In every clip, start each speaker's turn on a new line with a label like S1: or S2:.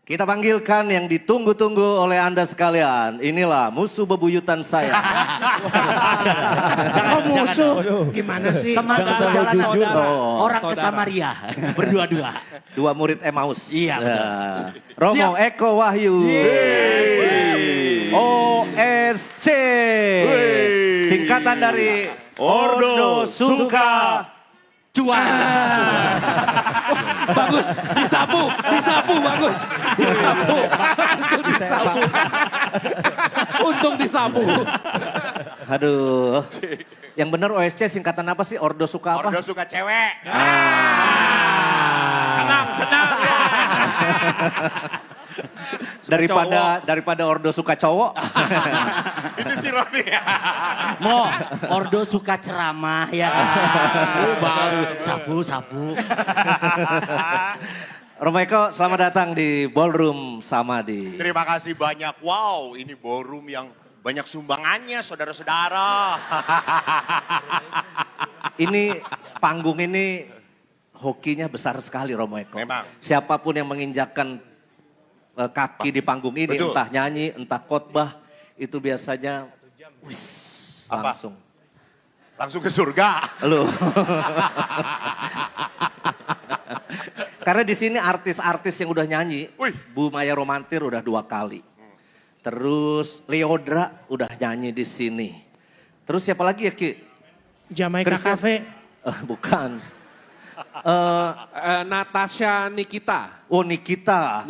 S1: Kita panggilkan yang ditunggu-tunggu oleh Anda sekalian. Inilah musuh bebuyutan saya.
S2: Jangan musuh. Gimana sih?
S3: Teman sejalan saudara. Orang ke
S4: Saudara.
S3: Samaria. Berdua-dua.
S1: Dua murid Emmaus.
S3: Iya, betul.
S1: Romo Eko Wahyu. OSC. Singkatan dari Ordo Suka.
S3: Cuan.
S4: Bagus, disapu bagus. Disapu, langsung disapu. Untung disapu.
S1: Aduh. Yang benar OSC singkatan apa sih? Ordo Suka apa?
S2: Ordo suka cewek. Senang.
S1: Daripada Ordo Suka cowok.
S2: Itu si Roni.
S3: Mo, Ordo suka ceramah ya. Baru sapu.
S1: Romo Eko, selamat datang di Ballroom Samadhi.
S2: Terima kasih banyak. Wow, ini ballroom yang banyak sumbangannya, saudara-saudara.
S1: Ini panggung ini hokinya besar sekali Romo Eko.
S2: Memang.
S1: Siapapun yang menginjakkan kaki di panggung ini,
S2: Betul.
S1: entah nyanyi, entah khotbah, itu biasanya
S2: Apa?
S1: langsung.
S2: Langsung ke surga.
S1: Lu. Karena di sini artis-artis yang udah nyanyi,
S2: Wih.
S1: Bu Maya Romantir udah 2 kali. Terus Leodra udah nyanyi di sini. Terus siapa lagi ya Ki?
S5: Jamaica
S1: Christian-
S5: Cafe.
S1: Bukan.
S4: Natasha Nikita.
S1: Oh Nikita.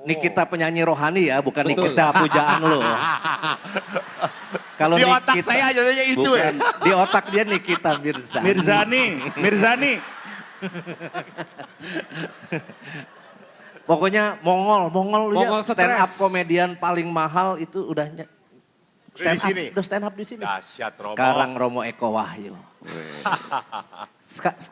S1: Nikita penyanyi rohani ya, bukan
S4: Betul.
S1: Nikita pujaan lo. Kalau
S2: Di otak saya jadinya itu
S1: bukan, di otak dia Nikita Mirzani.
S5: Mirzani.
S1: Pokoknya Mongol
S4: Mongol
S1: stand up
S4: stres.
S1: komedian paling mahal itu udah
S2: Di sini.
S1: Udah stand up di sini.
S2: Dahsyat Romo.
S1: Sekarang Romo Eko Wahyu.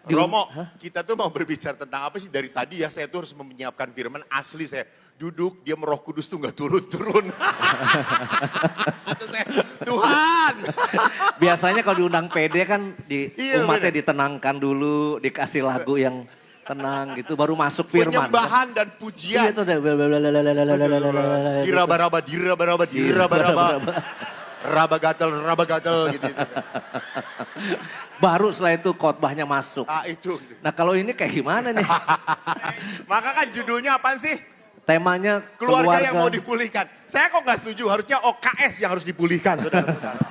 S2: Romo, kita tuh mau berbicara tentang apa sih dari tadi ya, saya tuh harus menyiapkan firman asli saya. Duduk, dia Roh Kudus tuh gak turun-turun. Kata saya, Tuhan.
S1: Biasanya kalau diundang PD kan
S2: Iya,
S1: umatnya
S2: bener.
S1: ditenangkan dulu, dikasih lagu yang tenang gitu, baru masuk firman.
S2: Penyembahan dan
S1: Iya
S2: pujian.
S1: itu udah
S2: Sirabaraba, dirabaraba, dirabaraba. Raba gatel gitu.
S1: baru setelah itu khotbahnya masuk.
S2: Ah itu.
S1: Nah kalau ini kayak gimana nih?
S2: Maka kan judulnya apaan sih?
S1: Temanya
S2: Keluarga yang mau dipulihkan. Saya kok gak setuju, harusnya OKS yang harus dipulihkan, saudara-saudara.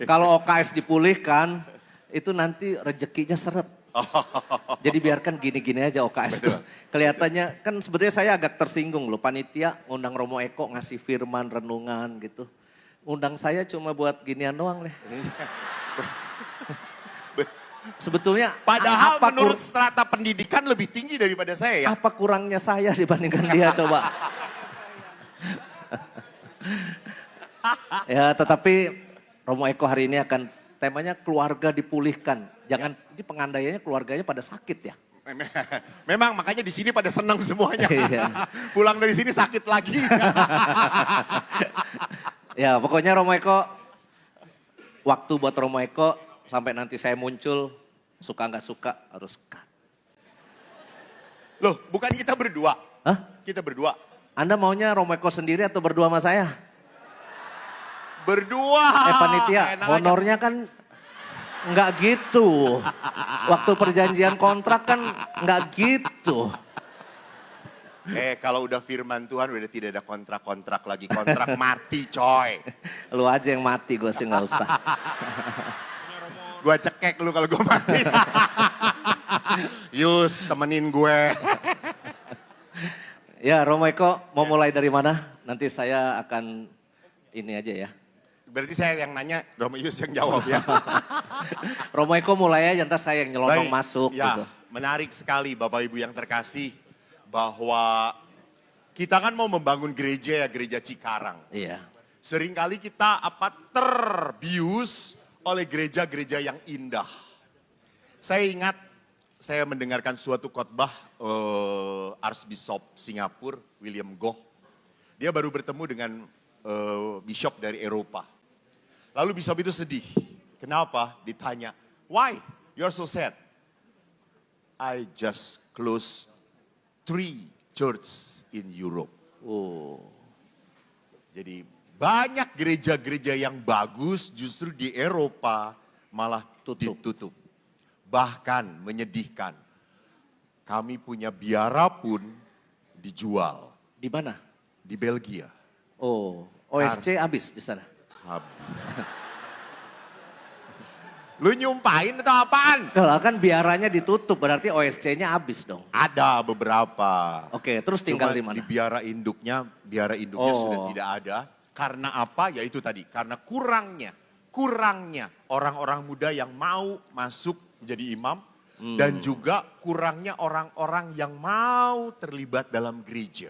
S1: Kalau OKS dipulihkan, itu nanti rezekinya seret. Jadi biarkan gini-gini aja OKS tuh. Kelihatannya kan sebetulnya saya agak tersinggung loh. Panitia ngundang Romo Eko ngasih firman, renungan gitu. Undang saya cuma buat ginian doang deh. Sebetulnya
S2: Padahal
S1: apa,
S2: menurut strata pendidikan lebih tinggi daripada saya ya.
S1: apa kurangnya saya dibandingkan dia coba. Ya tetapi Romo Eko hari ini akan temanya keluarga dipulihkan. Jangan ini pengandaiannya keluarganya pada sakit ya.
S2: Memang makanya di sini pada senang semuanya.
S1: Iya.
S2: Pulang dari sini sakit lagi.
S1: Ya pokoknya Romo Eko, waktu buat Romo Eko sampai nanti saya muncul, suka nggak suka harus cut.
S2: Loh, bukan kita berdua.
S1: Hah?
S2: Kita berdua.
S1: Anda maunya Romo Eko sendiri atau berdua sama saya?
S2: Berdua.
S1: Panitia,
S2: Enak aja.
S1: honornya kan nggak gitu. Waktu perjanjian kontrak kan nggak gitu.
S2: Kalau udah firman Tuhan udah tidak ada kontrak-kontrak lagi. Kontrak mati coy.
S1: Lu aja yang mati, gue sih nggak usah.
S2: Gue cekek lu kalau gue mati. Yus, temenin gue.
S1: Ya Romo Eko mau mulai dari mana? Nanti saya akan ini aja ya.
S2: Berarti saya yang nanya, Romo Yus yang jawab ya.
S1: Romo Eko mulai aja, ntar saya yang nyelonong
S2: Baik,
S1: masuk
S2: ya,
S1: gitu.
S2: menarik sekali Bapak Ibu yang terkasih. Bahwa kita kan mau membangun gereja ya, gereja Cikarang.
S1: Iya.
S2: Seringkali kita terbius oleh gereja-gereja yang indah. Saya ingat saya mendengarkan suatu khotbah Archbishop Singapura, William Goh. Dia baru bertemu dengan bishop dari Eropa. Lalu bishop itu sedih. Kenapa? Ditanya, why? You're so sad. I just closed 3 church in Europe.
S1: Oh.
S2: Jadi banyak gereja-gereja yang bagus justru di Eropa malah ditutup. Bahkan menyedihkan. Kami punya biara pun dijual
S1: Di mana?
S2: di Belgia.
S1: Oh, OSC habis di sana.
S2: Lu nyumpahin atau apaan?
S1: Kalau kan biaranya ditutup berarti OSC-nya habis dong.
S2: Ada beberapa.
S1: Oke, terus tinggal
S2: Cuma
S1: di mana?
S2: Di biara induknya
S1: Oh.
S2: sudah tidak ada. Karena apa? Ya itu tadi, karena kurangnya orang-orang muda yang mau masuk menjadi imam. Dan juga kurangnya orang-orang yang mau terlibat dalam gereja.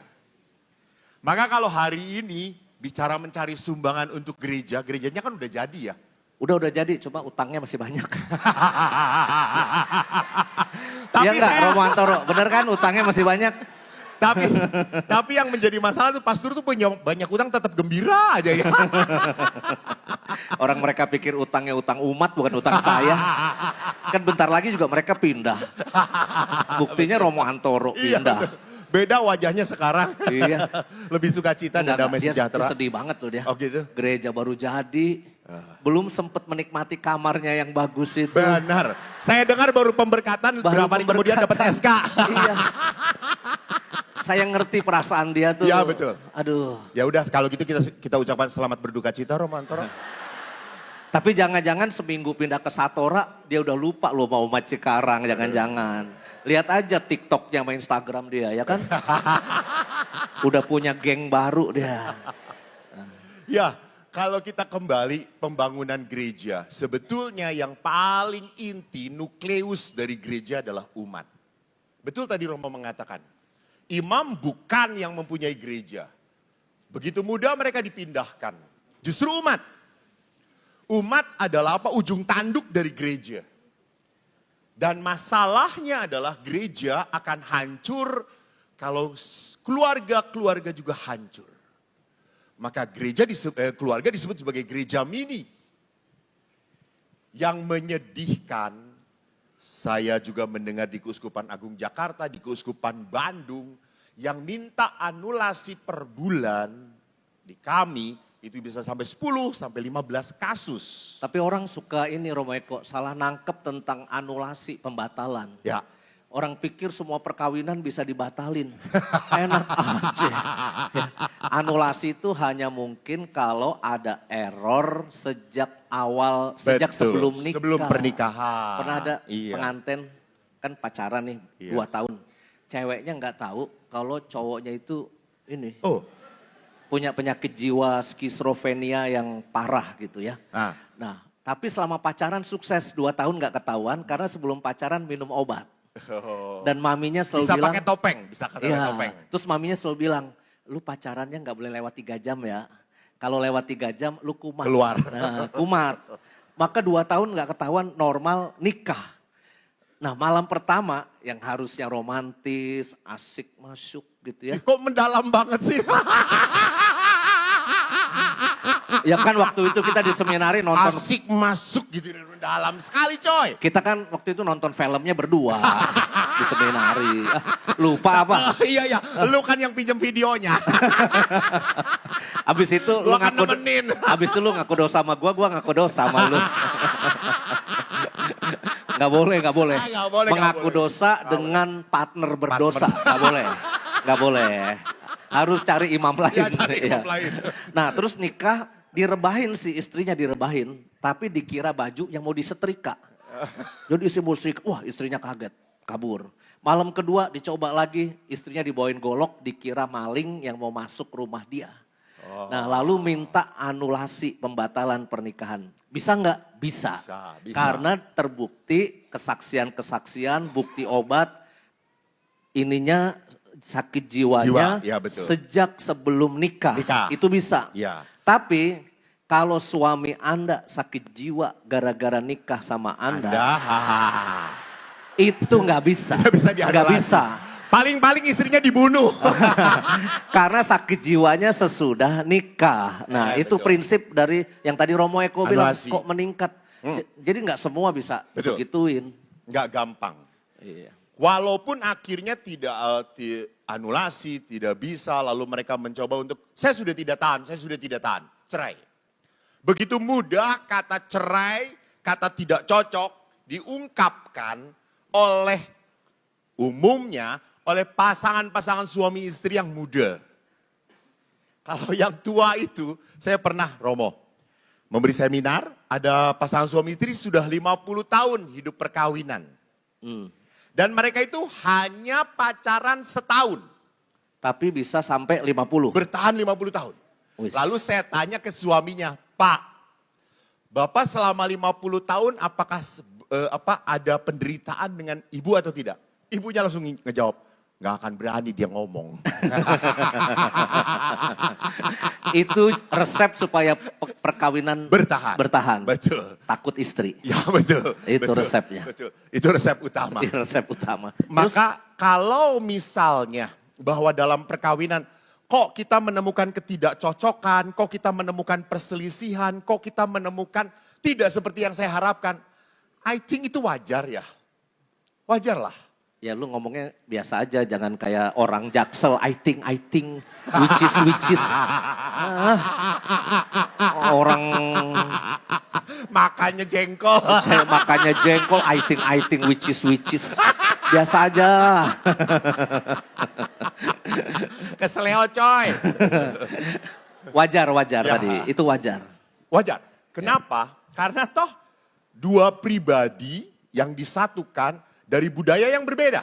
S2: Maka kalau hari ini bicara mencari sumbangan untuk gereja, gerejanya kan udah jadi ya.
S1: Udah jadi, cuma utangnya masih banyak.
S2: Tapi
S1: Iya enggak,
S2: saya-
S1: Romo Antoro? Bener kan utangnya masih banyak?
S2: Tapi yang menjadi masalah tuh pastor tuh punya banyak utang tetap gembira aja ya.
S1: Orang mereka pikir utangnya utang umat bukan utang saya. Kan bentar lagi juga mereka pindah. Buktinya Romo Antoro
S2: Iya,
S1: pindah.
S2: beda wajahnya sekarang.
S1: Iya.
S2: Lebih sukacita dan damai
S1: Dia
S2: sejahtera.
S1: sedih banget loh dia.
S2: Oh gitu?
S1: Gereja baru jadi, belum sempat menikmati kamarnya yang bagus itu.
S2: Benar. Saya dengar baru pemberkatan
S1: Baru
S2: berapa hari kemudian dapat SK.
S1: Iya. Saya ngerti perasaan dia tuh.
S2: Iya, betul.
S1: Aduh.
S2: Ya udah kalau gitu kita ucapkan selamat berduka cita Romantoro.
S1: Tapi jangan-jangan seminggu pindah ke Satora, dia udah lupa loh mau umat Cikarang, jangan-jangan. Lihat aja TikToknya sama Instagram dia, ya kan? Udah punya geng baru dia.
S2: Ya, kalau kita kembali pembangunan gereja, sebetulnya yang paling inti nukleus dari gereja adalah umat. Betul tadi Romo mengatakan, imam bukan yang mempunyai gereja. Begitu mudah mereka dipindahkan. Justru umat. Umat adalah apa? Ujung tanduk dari gereja. Dan masalahnya adalah gereja akan hancur kalau keluarga-keluarga juga hancur. Maka keluarga disebut sebagai gereja mini. Yang menyedihkan, saya juga mendengar di Keuskupan Agung Jakarta, di Keuskupan Bandung, yang minta anulasi per bulan di kami, itu bisa sampai 10 sampai 15 kasus.
S1: Tapi orang suka ini Romo Eko, salah nangkep tentang anulasi pembatalan.
S2: Ya.
S1: Orang pikir semua perkawinan bisa dibatalin. Enak aja. Anulasi itu hanya mungkin kalau ada error sejak awal, sejak
S2: Betul,
S1: sebelum nikah.
S2: sebelum pernikahan.
S1: Pernah ada
S2: Iya.
S1: pengantin, kan pacaran nih
S2: Iya.
S1: 2 tahun. Ceweknya nggak tahu kalau cowoknya itu ini.
S2: Oh,
S1: Punya penyakit jiwa skizofrenia yang parah gitu ya. Nah, tapi selama pacaran sukses 2 tahun nggak ketahuan karena sebelum pacaran minum obat. Dan maminya selalu
S2: bisa
S1: bilang,
S2: pakai topeng, bisa pakai
S1: iya,
S2: topeng.
S1: terus maminya selalu bilang, lu pacarannya nggak boleh lewat 3 jam ya. Kalau lewat 3 jam lu kumat.
S2: Keluar.
S1: Nah, kumat. Maka 2 tahun nggak ketahuan normal nikah. Nah malam pertama yang harusnya romantis, asik masuk gitu ya.
S2: Kok mendalam banget sih?
S1: Ya kan waktu itu kita di seminari nonton.
S2: Asik masuk gitu, mendalam sekali coy.
S1: Kita kan waktu itu nonton filmnya berdua di seminari. Lupa apa?
S2: Iya, lu kan yang pinjam videonya.
S1: Abis itu lu
S2: Gua kan
S1: ngaku
S2: nemenin.
S1: abis itu lu ngaku dosa sama gua ngaku dosa sama lu. Gak boleh.
S2: Nggak boleh,
S1: Mengaku
S2: nggak boleh.
S1: dosa dengan partner berdosa. Gak boleh. Harus cari imam lain.
S2: Iya, cari imam lain.
S1: Nah terus nikah direbahin si istrinya direbahin. Tapi dikira baju yang mau disetrika. Jadi istri mau setrika, wah istrinya kaget, kabur. Malam kedua dicoba lagi, istrinya dibawain golok, dikira maling yang mau masuk rumah dia. Nah lalu minta anulasi pembatalan pernikahan. Bisa nggak? Bisa.
S2: Bisa.
S1: Karena terbukti kesaksian-kesaksian, bukti obat, ininya sakit jiwanya
S2: Jiwa, ya betul.
S1: sejak sebelum nikah. Itu bisa.
S2: Ya.
S1: Tapi kalau suami Anda sakit jiwa gara-gara nikah sama Anda. Itu nggak bisa.
S2: Nggak bisa dianulasi.
S1: Nggak bisa.
S2: Paling-paling istrinya dibunuh.
S1: Karena sakit jiwanya sesudah nikah. Nah itu
S2: betul.
S1: prinsip dari yang tadi Romo Eko bilang
S2: Anulasi.
S1: kok meningkat. Jadi nggak semua bisa
S2: Betul.
S1: gituin.
S2: Nggak gampang.
S1: Iya.
S2: Walaupun akhirnya anulasi, tidak bisa, lalu mereka mencoba untuk, saya sudah tidak tahan, cerai. Begitu mudah kata cerai, kata tidak cocok diungkapkan oleh umumnya oleh pasangan-pasangan suami istri yang muda. Kalau yang tua itu, saya pernah Romo, memberi seminar, ada pasangan suami istri sudah 50 tahun hidup perkawinan. Dan mereka itu hanya pacaran setahun.
S1: Tapi bisa sampai 50.
S2: Bertahan 50 tahun.
S1: Wis.
S2: Lalu saya tanya ke suaminya, Pak, Bapak selama 50 tahun apakah ada penderitaan dengan ibu atau tidak? Ibunya langsung ngejawab, nggak akan berani dia ngomong.
S1: Itu resep supaya perkawinan bertahan.
S2: Betul.
S1: Takut istri.
S2: Ya betul.
S1: Itu
S2: betul,
S1: resepnya.
S2: Betul. Itu resep utama.
S1: Itu resep utama.
S2: Maka kalau misalnya bahwa dalam perkawinan kok kita menemukan ketidakcocokan, kok kita menemukan perselisihan, kok kita menemukan tidak seperti yang saya harapkan. I think itu wajar ya. Wajarlah.
S1: Ya lu ngomongnya biasa aja, jangan kayak orang Jaksel, I think, which is. Orang
S2: Makanya jengkol.
S1: makanya jengkol, I think, which is. Biasa aja.
S2: Keseleo coy.
S1: Wajar
S2: Ya.
S1: tadi, itu wajar.
S2: Wajar. Kenapa? Karena toh dua pribadi yang disatukan dari budaya yang berbeda.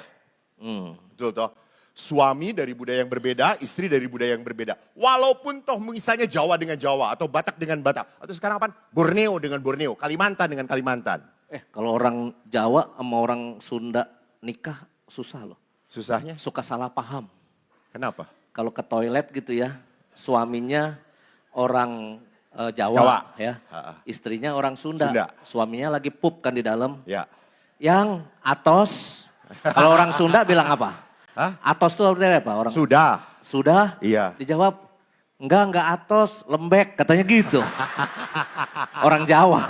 S2: Betul toh. Suami dari budaya yang berbeda, istri dari budaya yang berbeda. Walaupun toh misalnya Jawa dengan Jawa atau Batak dengan Batak. Atau sekarang apa? Borneo dengan Borneo, Kalimantan dengan Kalimantan.
S1: Kalau orang Jawa sama orang Sunda nikah susah loh.
S2: Susahnya?
S1: Suka salah paham.
S2: Kenapa?
S1: Kalau ke toilet gitu ya, suaminya orang Jawa,
S2: Jawa.
S1: Ya,
S2: Ha-ha.
S1: istrinya orang Sunda.
S2: Sunda.
S1: Suaminya lagi pup kan di dalam.
S2: Ya.
S1: Yang atos, kalau orang Sunda bilang apa?
S2: Hah?
S1: Atos itu artinya apa? Orang
S2: Sudah.
S1: Sudah?
S2: Iya.
S1: Dijawab, enggak atos, lembek, katanya gitu. Orang Jawa.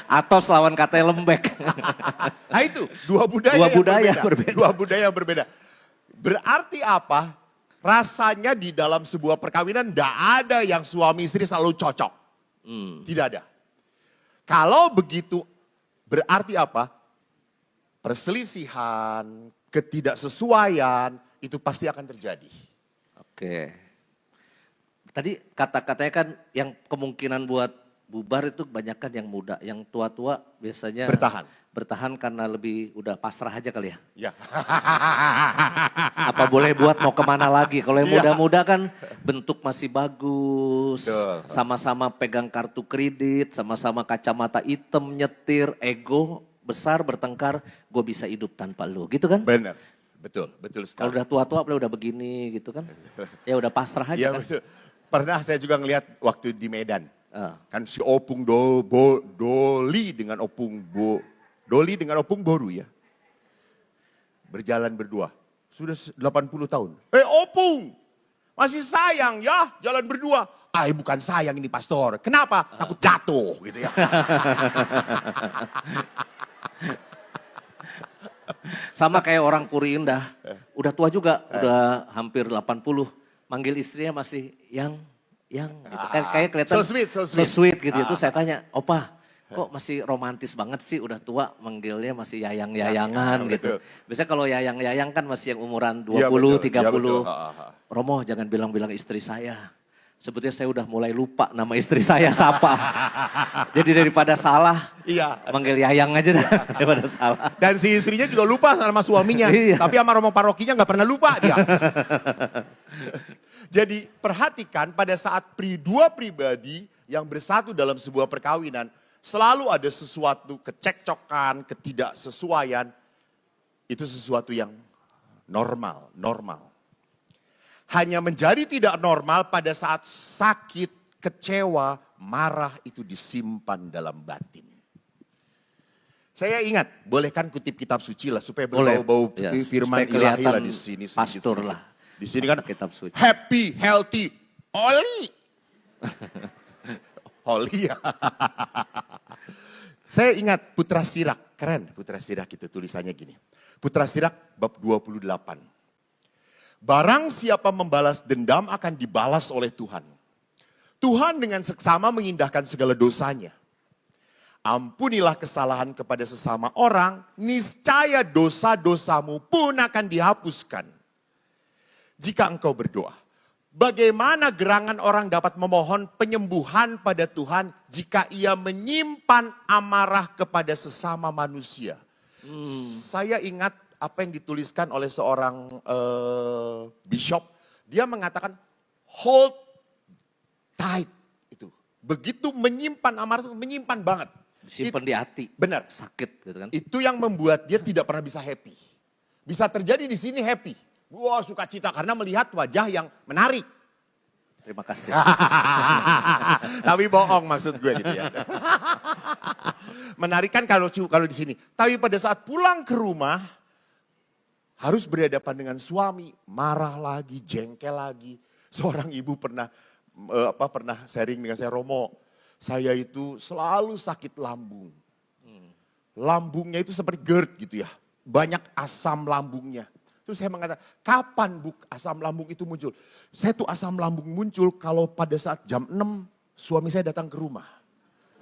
S1: Atos lawan katanya lembek.
S2: Nah itu, dua budaya yang berbeda. Dua budaya yang berbeda. Berarti apa? Rasanya di dalam sebuah perkawinan tidak ada yang suami istri selalu cocok. Tidak ada. Kalau begitu berarti apa? Perselisihan, ketidaksesuaian itu pasti akan terjadi.
S1: Oke. Tadi kata-katanya kan yang kemungkinan buat bubar itu kebanyakan yang muda. Yang tua-tua biasanya bertahan karena lebih udah pasrah aja kali ya.
S2: Ya.
S1: Apa boleh buat mau kemana lagi. Kalau yang
S2: Iya.
S1: muda-muda kan bentuk masih bagus.
S2: Betul.
S1: Sama-sama pegang kartu kredit, sama-sama kacamata hitam, nyetir, ego besar bertengkar. Gue bisa hidup tanpa lu gitu kan.
S2: Benar. Betul
S1: Kalau
S2: sekali.
S1: udah tua-tua udah begini gitu kan. Ya udah pasrah aja
S2: Iya
S1: kan.
S2: betul. Pernah saya juga ngelihat waktu di Medan.
S1: Ah.
S2: Kan si Opung Doli dengan Opung Boru ya. Berjalan berdua. Sudah 80 tahun. Opung, masih sayang ya jalan berdua. Bukan sayang ini pastor. Kenapa? Takut jatuh gitu ya.
S1: Sama kayak orang Puri Indah, udah tua juga, udah hampir 80, manggil istrinya masih yang gitu. Kayak kelihatan
S2: So sweet.
S1: gitu. Itu saya tanya, opa kok masih romantis banget sih, udah tua manggilnya masih yayang-yayangan
S2: Ya,
S1: gitu.
S2: betul.
S1: Biasanya kalau yayang-yayang kan masih yang umuran 20,
S2: Iya, betul.
S1: 30.
S2: Iya, betul.
S1: Romo jangan bilang-bilang istri saya. Sebetulnya saya udah mulai lupa nama istri saya siapa. Jadi daripada salah,
S2: Iya.
S1: manggil yayang aja dah daripada salah.
S2: Dan si istrinya juga lupa sama suaminya.
S1: Iya.
S2: Tapi sama romo parokinya nggak pernah lupa dia. Jadi perhatikan pada saat dua pribadi yang bersatu dalam sebuah perkawinan. Selalu ada sesuatu kecekcokan, ketidaksesuaian. Itu sesuatu yang normal. Hanya menjadi tidak normal pada saat sakit, kecewa, marah itu disimpan dalam batin. Saya ingat, boleh kan kutip kitab suci lah supaya
S1: Boleh.
S2: berbau-bau
S1: Ya,
S2: firman
S1: supaya
S2: ilahi lah
S1: kelihatan
S2: di sini.
S1: pastor lah.
S2: Di sini kan
S1: Kitab suci.
S2: happy, healthy, holy. Holy ya. Saya ingat Putra Sirak, keren Putra Sirak itu tulisannya gini. Putra Sirak bab 28. Barang siapa membalas dendam akan dibalas oleh Tuhan. Tuhan dengan seksama mengindahkan segala dosanya. Ampunilah kesalahan kepada sesama orang, niscaya dosa-dosamu pun akan dihapuskan. Jika engkau berdoa, bagaimana gerangan orang dapat memohon penyembuhan pada Tuhan jika ia menyimpan amarah kepada sesama manusia? Saya ingat apa yang dituliskan oleh seorang bishop. Dia mengatakan hold tight itu. Begitu menyimpan amarah itu menyimpan banget.
S1: Simpen di hati.
S2: Benar.
S1: Sakit gitu kan.
S2: Itu yang membuat dia tidak pernah bisa happy. Bisa terjadi di sini happy. Wah, sukacita karena melihat wajah yang menarik.
S1: Terima kasih.
S2: Tapi bohong maksud gue gitu ya. Menarik kan kalau di sini. Tapi pada saat pulang ke rumah harus berhadapan dengan suami, marah lagi, jengkel lagi. Seorang ibu pernah sharing dengan saya, Romo, saya itu selalu sakit lambung. Lambungnya itu seperti GERD gitu ya. Banyak asam lambungnya. Terus saya mengatakan, kapan Bu asam lambung itu muncul? Saya tuh asam lambung muncul kalau pada saat jam 6 suami saya datang ke rumah.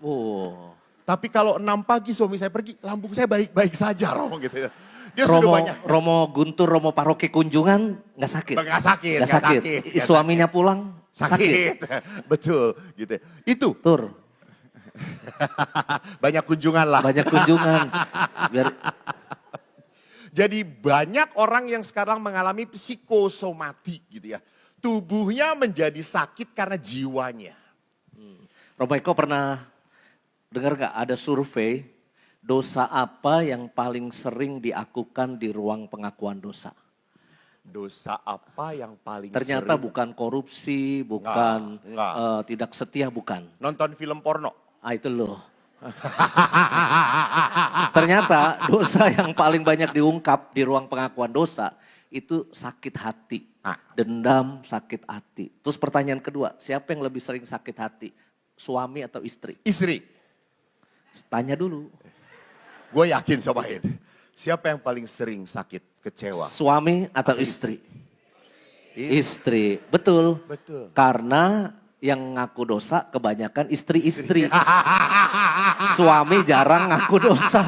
S1: Oh.
S2: Tapi kalau 6 pagi suami saya pergi, lambung saya baik-baik saja Romo gitu ya. Dia sudah banyak.
S1: Romo Guntur, Romo Paroki kunjungan nggak sakit.
S2: Nggak sakit,
S1: Nggak
S2: nggak
S1: sakit.
S2: sakit.
S1: Suaminya pulang sakit.
S2: Betul gitu. Itu
S1: Tur,
S2: banyak kunjungan lah.
S1: banyak kunjungan. Biar
S2: Jadi banyak orang yang sekarang mengalami psikosomatik gitu ya. Tubuhnya menjadi sakit karena jiwanya.
S1: Romo Eko pernah dengar nggak ada survei dosa apa yang paling sering diakukan di ruang pengakuan dosa?
S2: Dosa apa yang paling
S1: Ternyata
S2: sering?
S1: bukan korupsi, bukan
S2: Enggak.
S1: tidak setia, bukan.
S2: Nonton film porno.
S1: Ah itu loh. Ternyata dosa yang paling banyak diungkap di ruang pengakuan dosa itu sakit hati. Dendam, sakit hati. Terus pertanyaan kedua, siapa yang lebih sering sakit hati? Suami atau istri?
S2: Istri.
S1: Tanya dulu.
S2: Gue yakin cobain. Siapa yang paling sering sakit kecewa?
S1: Suami atau istri? Istri, betul.
S2: Betul.
S1: Karena yang ngaku dosa kebanyakan istri-istri. Suami jarang ngaku dosa.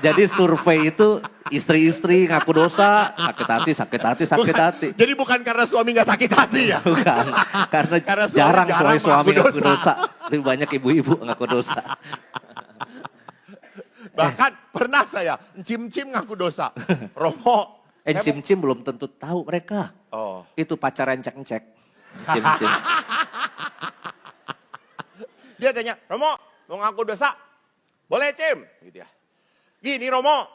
S1: Jadi survei itu istri-istri ngaku dosa, sakit hati, sakit hati, sakit hati.
S2: Jadi bukan karena suami gak sakit hati ya?
S1: Bukan, karena
S2: Karena
S1: jarang suami
S2: ngaku
S1: ngaku dosa. Lebih banyak ibu-ibu ngaku dosa.
S2: Bahkan pernah saya, cim-cim ngaku dosa. Romo.
S1: Cim-cim belum tentu tahu mereka.
S2: Oh.
S1: Itu pacaran cek-cek. Cim-cim.
S2: Dia tanya, Romo mau ngaku dosa? Boleh Cim? Gitu ya. Gini Romo,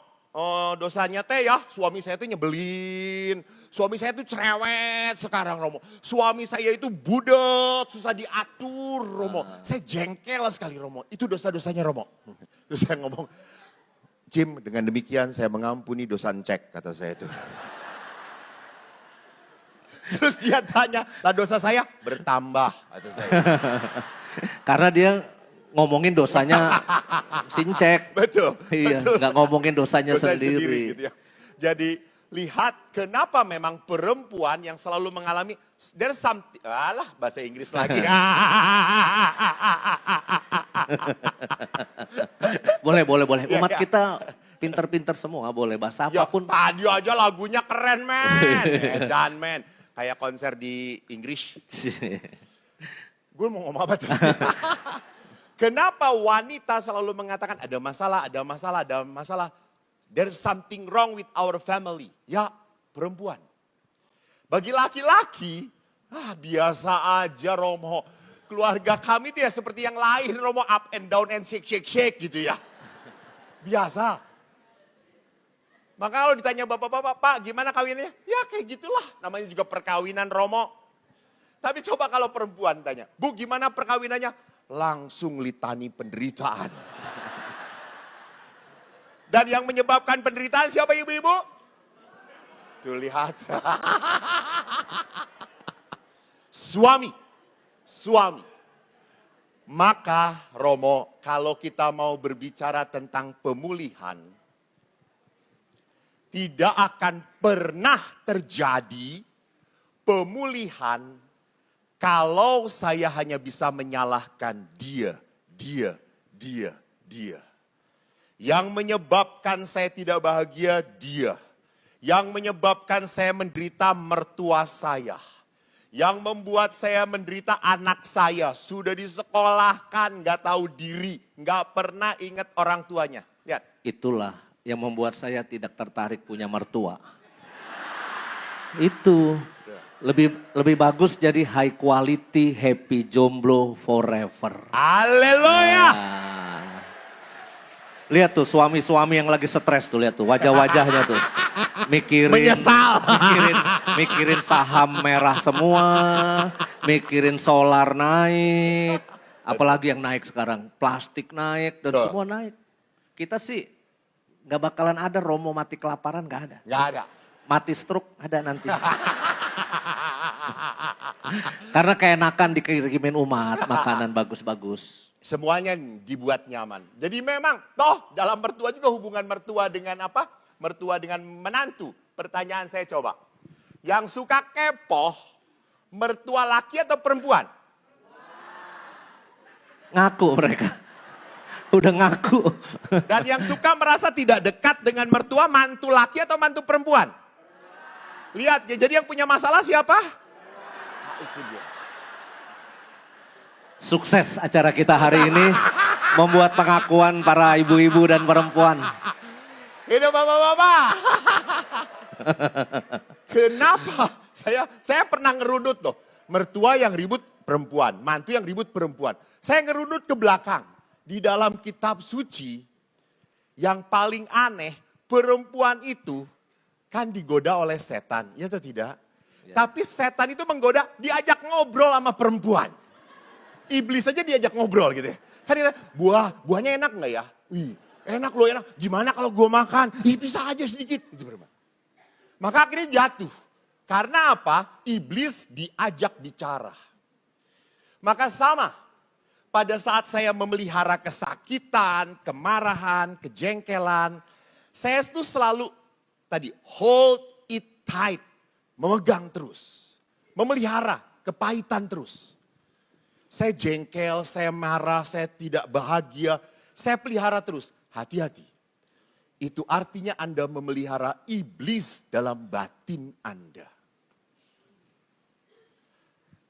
S2: dosanya teh ya suami saya tuh nyebelin. Suami saya tuh cerewet sekarang Romo. Suami saya itu budak, susah diatur Romo. Saya jengkel sekali Romo. Itu dosa-dosanya Romo. Terus saya ngomong, Cim dengan demikian saya mengampuni dosa cek kata saya itu. Terus dia tanya, lah dosa saya bertambah kata saya.
S1: Karena dia ngomongin dosanya sincek.
S2: Betul.
S1: Iya,
S2: betul.
S1: nggak ngomongin dosanya
S2: Dosa
S1: sendiri.
S2: gitu ya. Jadi lihat kenapa memang perempuan yang selalu mengalami there's something, bahasa Inggris lagi.
S1: Boleh.
S2: Ya,
S1: Umat
S2: ya.
S1: kita pinter-pinter semua, boleh bahasa
S2: Ya
S1: apapun.
S2: tadi aja lagunya keren men. Edan men. Kayak konser di Inggris. Gue mau ngomong apa tuh? Kenapa wanita selalu mengatakan ada masalah. There's something wrong with our family. Ya perempuan. Bagi laki-laki, biasa aja Romo. Keluarga kami itu ya seperti yang lain Romo, up and down and shake gitu ya. Biasa. Maka kalau ditanya bapak-bapak, Pak gimana kawinnya? Ya kayak gitulah, namanya juga perkawinan Romo. Tapi coba kalau perempuan tanya, Bu gimana perkawinannya? Langsung litani penderitaan. Dan yang menyebabkan penderitaan siapa ibu-ibu? Tuh lihat. Suami. Maka Romo, kalau kita mau berbicara tentang pemulihan, tidak akan pernah terjadi pemulihan kalau saya hanya bisa menyalahkan dia. Yang menyebabkan saya tidak bahagia, dia. Yang menyebabkan saya menderita mertua saya. Yang membuat saya menderita anak saya. Sudah disekolahkan, gak tahu diri. Gak pernah ingat orang tuanya. Lihat.
S1: Itulah yang membuat saya tidak tertarik punya mertua. Itu lebih bagus jadi high quality happy jomblo forever.
S2: Haleluya.
S1: Nah, lihat tuh suami-suami yang lagi stres tuh, lihat tuh wajah-wajahnya tuh.
S2: Menyesal.
S1: Mikirin saham merah semua, mikirin solar naik, apalagi yang naik sekarang, plastik naik dan
S2: Betul.
S1: semua naik. Kita sih gak bakalan ada Romo mati kelaparan, gak ada.
S2: Gak ada.
S1: Mati stroke ada nanti. Karena keenakan dikirimin umat, makanan bagus-bagus.
S2: Semuanya dibuat nyaman. Jadi memang toh dalam mertua juga hubungan mertua dengan apa? Mertua dengan menantu. Pertanyaan saya coba. Yang suka kepoh, mertua laki atau perempuan?
S1: Ngaku mereka. Udah ngaku.
S2: Dan yang suka merasa tidak dekat dengan mertua, mantu laki atau mantu perempuan? Lihat, jadi yang punya masalah siapa? Nah, itu dia.
S1: Sukses acara kita hari ini. Membuat pengakuan para ibu-ibu dan perempuan.
S2: Hidup bapak-bapak. Kenapa? Saya pernah ngerunut loh. Mertua yang ribut perempuan, mantu yang ribut perempuan. Saya ngerunut ke belakang. Di dalam kitab suci, yang paling aneh, perempuan itu kan digoda oleh setan, ya atau tidak? Ya. Tapi setan itu menggoda, diajak ngobrol sama perempuan. Iblis aja diajak ngobrol gitu ya. Kan dia, buahnya enak nggak ya? Wih, enak loh, enak. Gimana kalau gue makan? Ih, bisa aja sedikit. Gitu, maka akhirnya jatuh. Karena apa? Iblis diajak bicara. Maka sama, pada saat saya memelihara kesakitan, kemarahan, kejengkelan, saya itu selalu tadi hold it tight, memegang terus, memelihara kepahitan terus. Saya jengkel, saya marah, saya tidak bahagia, saya pelihara terus. Hati-hati. Itu artinya Anda memelihara iblis dalam batin Anda.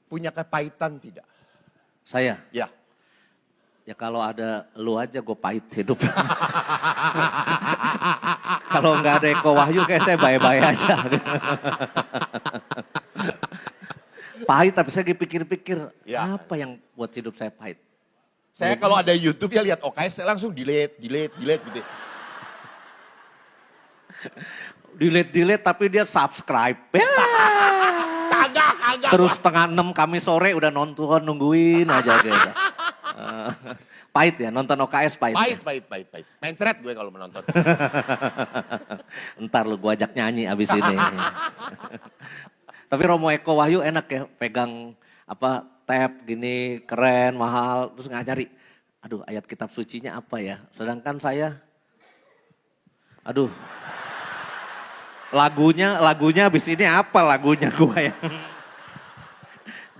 S2: Punya kepahitan tidak?
S1: Saya?
S2: Ya.
S1: Ya kalau ada lu aja gue pahit hidup. Kalau nggak ada Eko Wahyu kayak saya bye-bye aja. Pahit tapi saya pikir-pikir
S2: Ya.
S1: apa yang buat hidup saya pahit.
S2: Saya kalau ada YouTube ya lihat OKS saya langsung delete gitu.
S1: Delete tapi dia subscribe. Ya.
S2: Kagak.
S1: Terus setengah 6 kami sore udah nonton nungguin aja gitu. Pahit ya nonton OKS pahit.
S2: Pahit. Main thread gue kalau menonton.
S1: Ntar lu gua ajak nyanyi abis ini. Tapi Romo Eko Wahyu enak ya pegang apa tab gini keren mahal terus nggak nyari. Aduh ayat kitab sucinya apa ya. Sedangkan saya aduh lagunya abis ini apa lagunya gua ya.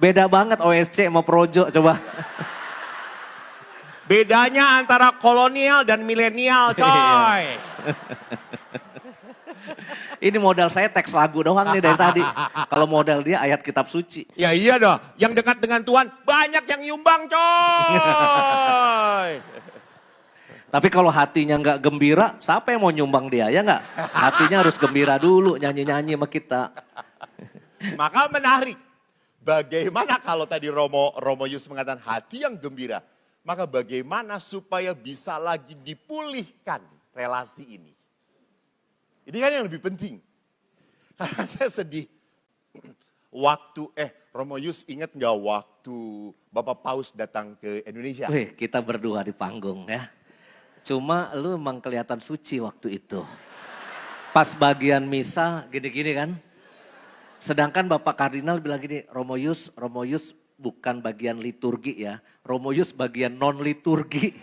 S1: Beda banget OSC sama Projo coba.
S2: Bedanya antara kolonial dan milenial coy.
S1: Ini modal saya teks lagu doang nih dari tadi. Kalau modal dia ayat kitab suci.
S2: Ya iya dah, yang dekat dengan Tuhan banyak yang nyumbang coy.
S1: Tapi kalau hatinya nggak gembira, siapa yang mau nyumbang dia ya nggak? Hatinya harus gembira dulu, nyanyi-nyanyi sama kita.
S2: Maka menarik. Bagaimana kalau tadi Romo Yus mengatakan hati yang gembira. Maka bagaimana supaya bisa lagi dipulihkan relasi ini. Ini kan yang lebih penting. Karena saya sedih. Romo Yus ingat nggak waktu Bapak Paus datang ke Indonesia?
S1: Wih, kita berdua di panggung ya. Cuma lu emang kelihatan suci waktu itu. Pas bagian misa gini-gini kan. Sedangkan Bapak Kardinal bilang gini, Romo Yus bukan bagian liturgi ya. Romo Yus bagian non liturgi.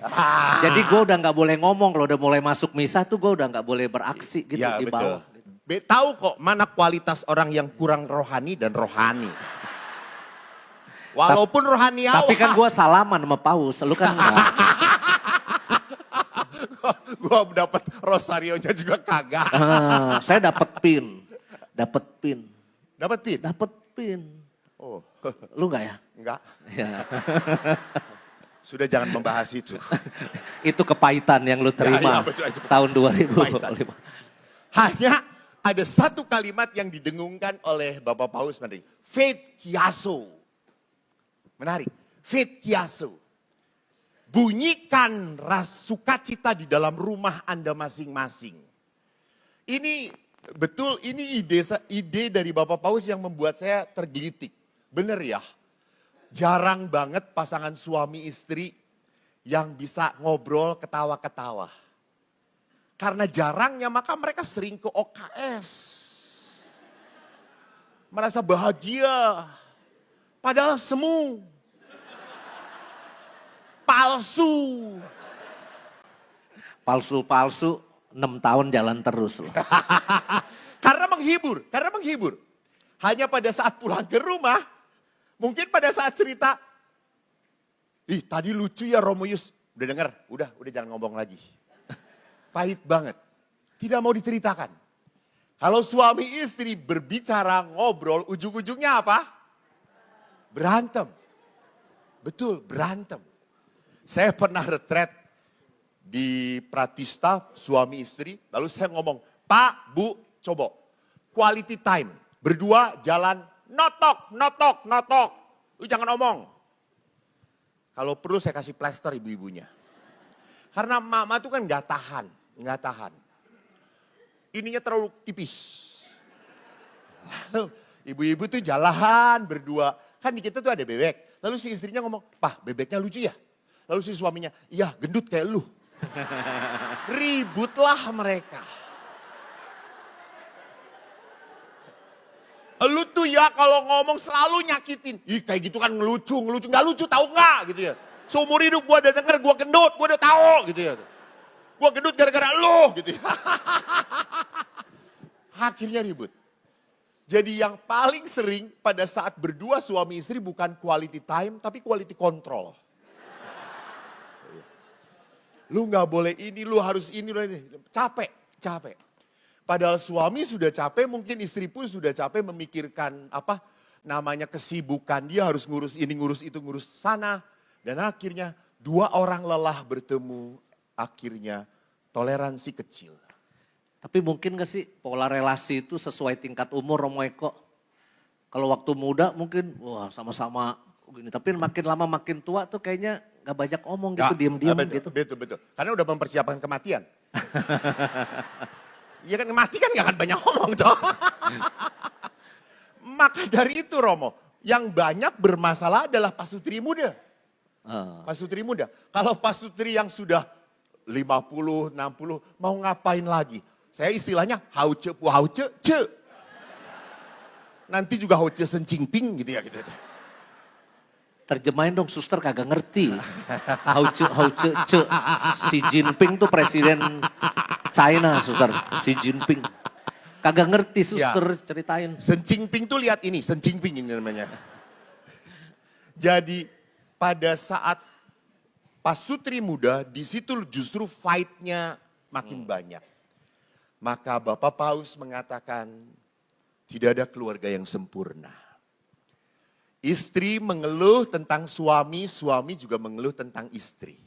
S1: Jadi gue udah gak boleh ngomong kalau udah mulai masuk misa tuh gue udah gak boleh beraksi gitu
S2: Ya,
S1: di bawah.
S2: betul. Tahu kok mana kualitas orang yang kurang rohani dan rohani. Walaupun rohani
S1: Tapi kan gue salaman sama Paus, lu kan enggak.
S2: gue dapat rosarionya juga kagak.
S1: Saya dapat pin. Dapat pin.
S2: Dapat pin?
S1: Dapat pin.
S2: Oh,
S1: Lu enggak ya?
S2: enggak.
S1: Ya.
S2: Sudah jangan membahas itu.
S1: Itu kepahitan yang lu terima
S2: betul, itu
S1: tahun 2005.
S2: kepahitan. Hanya ada satu kalimat yang didengungkan oleh Bapak Paus Menteri. Faith kiaso. Menarik. Faith kiaso. Bunyikan sukacita di dalam rumah Anda masing-masing. Ini betul, ini ide dari Bapak Paus yang membuat saya tergelitik. Bener ya, jarang banget pasangan suami istri yang bisa ngobrol ketawa-ketawa. Karena jarangnya maka mereka sering ke OKS. Merasa bahagia. Padahal semu. Palsu.
S1: Palsu-palsu 6 tahun jalan terus loh.
S2: Karena menghibur. Hanya pada saat pulang ke rumah, mungkin pada saat cerita, ih tadi lucu ya Romoyus. Udah denger, udah jangan ngomong lagi. Pahit banget, tidak mau diceritakan. Kalau suami istri berbicara, ngobrol, ujung-ujungnya apa? Berantem. Betul, berantem. Saya pernah retret di Pratista, suami istri. Lalu saya ngomong, Pak, Bu, coba. Quality time. Berdua jalan, notok. Lu jangan omong. Kalau perlu saya kasih plester ibu-ibunya. Karena mama tuh kan gak tahan. Ininya terlalu tipis. Lalu ibu-ibu tuh jalan berdua. Kan di kita tuh ada bebek. Lalu si istrinya ngomong, Pak, bebeknya lucu ya? Lalu si suaminya, iya gendut kayak lu. Ributlah mereka. Lu tuh ya kalau ngomong selalu nyakitin. Ih kayak gitu kan ngelucu. Gak lucu tahu nggak gitu ya. Seumur hidup gue udah denger gue gendut, gue udah tahu gitu ya. Gue gendut gara-gara lu gitu ya. Akhirnya ribut. Jadi yang paling sering pada saat berdua suami istri bukan quality time tapi quality control. Lu gak boleh ini, lu harus ini. Capek. Padahal suami sudah capek, mungkin istri pun sudah capek memikirkan namanya kesibukan. Dia harus ngurus ini, ngurus itu, ngurus sana. Dan akhirnya dua orang lelah bertemu, akhirnya toleransi kecil.
S1: Tapi mungkin gak sih pola relasi itu sesuai tingkat umur Romo Eko? Kalau waktu muda mungkin wah sama-sama gini. Tapi makin lama makin tua tuh kayaknya gak banyak omong gitu, diam-diam gitu.
S2: Betul. Karena udah mempersiapkan kematian. Iya kan mati kan gak akan banyak ngomong toh. Maka dari itu Romo, yang banyak bermasalah adalah pasutri muda. Pasutri muda. Kalau pasutri yang sudah 50, 60 mau ngapain lagi? Saya istilahnya hauce pu hauce ce. Nanti juga hauce sencingping gitu ya gitu.
S1: Terjemahin dong, suster kagak ngerti. Hauce ce. Xi Jinping tuh presiden China, suster. Xi Jinping. Kagak ngerti suster, ceritain.
S2: Sencingping tuh lihat ini, sencingping ini namanya. Jadi pada saat pasutri muda, di situ justru fight-nya makin banyak. Maka Bapak Paus mengatakan tidak ada keluarga yang sempurna. Istri mengeluh tentang suami, suami juga mengeluh tentang istri.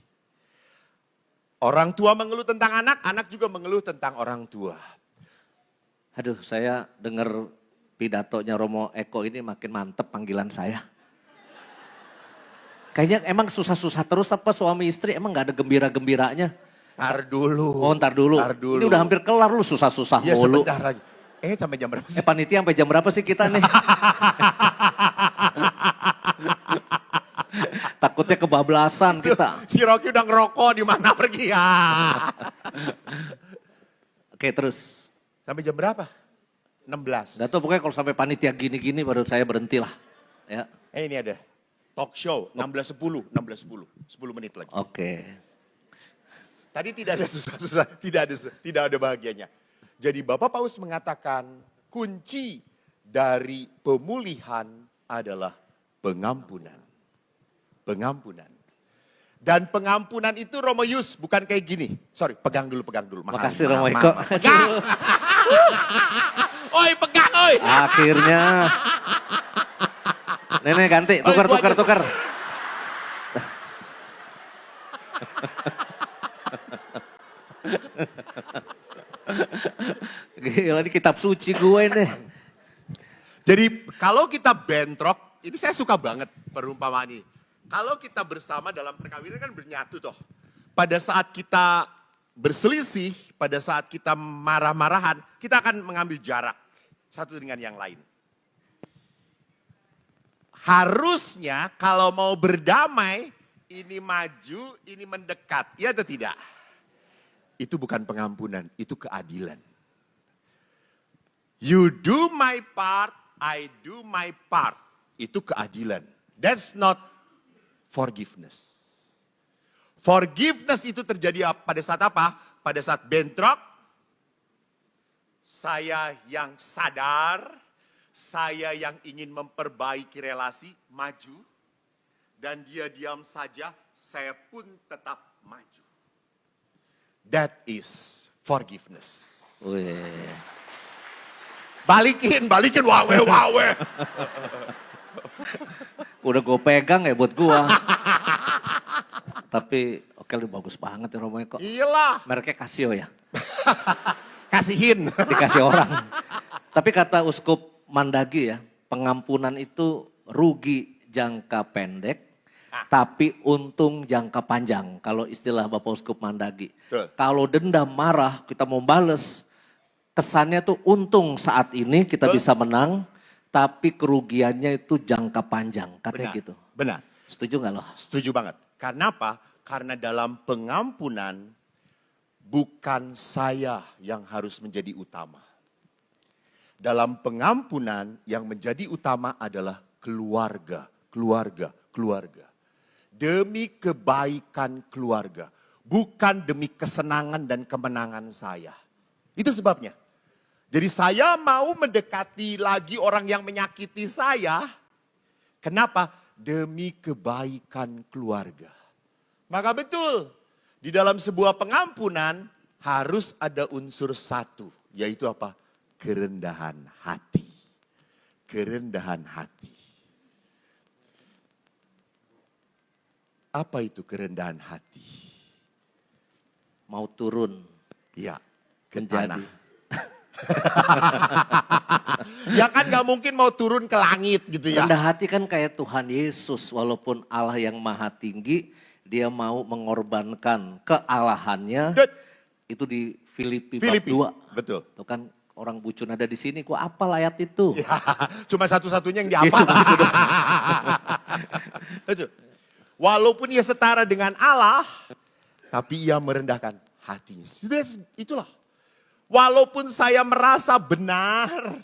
S2: Orang tua mengeluh tentang anak, anak juga mengeluh tentang orang tua.
S1: Aduh, saya dengar pidatonya Romo Eko ini makin mantep panggilan saya. Kayaknya emang susah-susah terus apa suami istri, emang gak ada gembira-gembiranya?
S2: Ntar dulu.
S1: Oh ntar dulu. Ini udah hampir kelar lu susah-susah
S2: Ya
S1: mulu.
S2: sebentar lagi. Sampai jam berapa sih?
S1: Panitia sampai jam berapa sih kita nih? Takutnya kebablasan kita.
S2: Si Rocky udah ngerokok di mana pergi ya.
S1: Oke terus.
S2: Sampai jam berapa? 16.
S1: Gak tau pokoknya kalau sampai panitia gini-gini baru saya berhenti lah. Ya.
S2: Ini ada talk show 16.10, 10 menit lagi.
S1: Oke.
S2: Tadi tidak ada susah-susah, tidak ada bahagianya. Jadi Bapak Paus mengatakan kunci dari pemulihan adalah pengampunan. Pengampunan. Dan pengampunan itu Romoyus, bukan kayak gini. Sorry, pegang dulu.
S1: Makasih Romo Eko.
S2: Pegang. Oi, pegang, oi.
S1: Akhirnya. Nenek ganti,
S2: Oh, itu aja,
S1: tukar. Gila ini kitab suci gue nih.
S2: Jadi kalau kita bentrok, ini saya suka banget perumpamaan ini. Kalau kita bersama dalam perkawinan kan bernyatu toh. Pada saat kita berselisih, pada saat kita marah-marahan, kita akan mengambil jarak satu dengan yang lain. Harusnya kalau mau berdamai, ini maju, ini mendekat. Ya atau tidak? Itu bukan pengampunan, itu keadilan. You do my part, I do my part. Itu keadilan. That's not forgiveness. Forgiveness itu terjadi pada saat apa? Pada saat bentrok, saya yang sadar, saya yang ingin memperbaiki relasi, maju. Dan dia diam saja, saya pun tetap maju. That is forgiveness.
S1: Wih.
S2: Balikin, wawe.
S1: Udah gue pegang ya buat gue. Tapi oke lu bagus banget ya Romo Eko.
S2: Iyalah.
S1: Mereknya Casio ya.
S2: Kasihin.
S1: Dikasih orang. Tapi kata Uskup Mandagi ya, pengampunan itu rugi jangka pendek, tapi untung jangka panjang. Kalau istilah Bapak Uskup Mandagi.
S2: Betul.
S1: Kalau dendam, marah, kita mau bales, kesannya tuh untung saat ini kita bisa menang, tapi kerugiannya itu jangka panjang. Katanya gitu.
S2: Benar.
S1: Setuju nggak loh?
S2: Setuju banget. Karena apa? Karena dalam pengampunan bukan saya yang harus menjadi utama. Dalam pengampunan yang menjadi utama adalah keluarga. Demi kebaikan keluarga. Bukan demi kesenangan dan kemenangan saya. Itu sebabnya. Jadi saya mau mendekati lagi orang yang menyakiti saya. Kenapa? Demi kebaikan keluarga. Maka betul, di dalam sebuah pengampunan harus ada unsur satu. Yaitu apa? Kerendahan hati. Kerendahan hati. Apa itu kerendahan hati?
S1: Mau turun
S2: Ya, ke
S1: menjadi.
S2: tanah. Ya kan gak mungkin mau turun ke langit gitu ya.
S1: Rendah hati kan kayak Tuhan Yesus, walaupun Allah yang maha tinggi, dia mau mengorbankan kealahannya.
S2: Dan-
S1: Itu di Filipi bab
S2: Filipi,
S1: 2.
S2: betul.
S1: Itu kan orang bucun ada di sini, gua apal ayat itu.
S2: Ya, cuma satu-satunya yang
S1: Ya,
S2: dihafal.
S1: cuma itu doang.
S2: Betul. Walaupun ia setara dengan Allah, tapi ia merendahkan hatinya. Itulah. Walaupun saya merasa benar,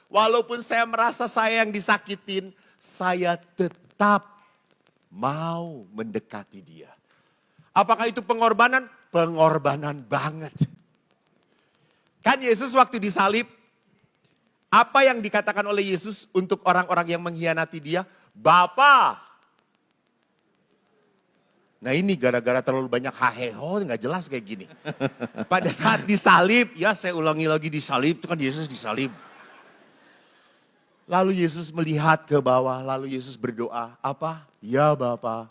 S2: walaupun saya merasa saya yang disakitin, saya tetap mau mendekati dia. Apakah itu pengorbanan? Pengorbanan banget. Kan Yesus waktu disalib, apa yang dikatakan oleh Yesus untuk orang-orang yang mengkhianati dia? Bapa. Nah ini gara-gara terlalu banyak haheho, nggak jelas kayak gini. Pada saat disalib, ya saya ulangi lagi disalib, itu kan Yesus disalib. Lalu Yesus melihat ke bawah, lalu Yesus berdoa, apa? Ya Bapa.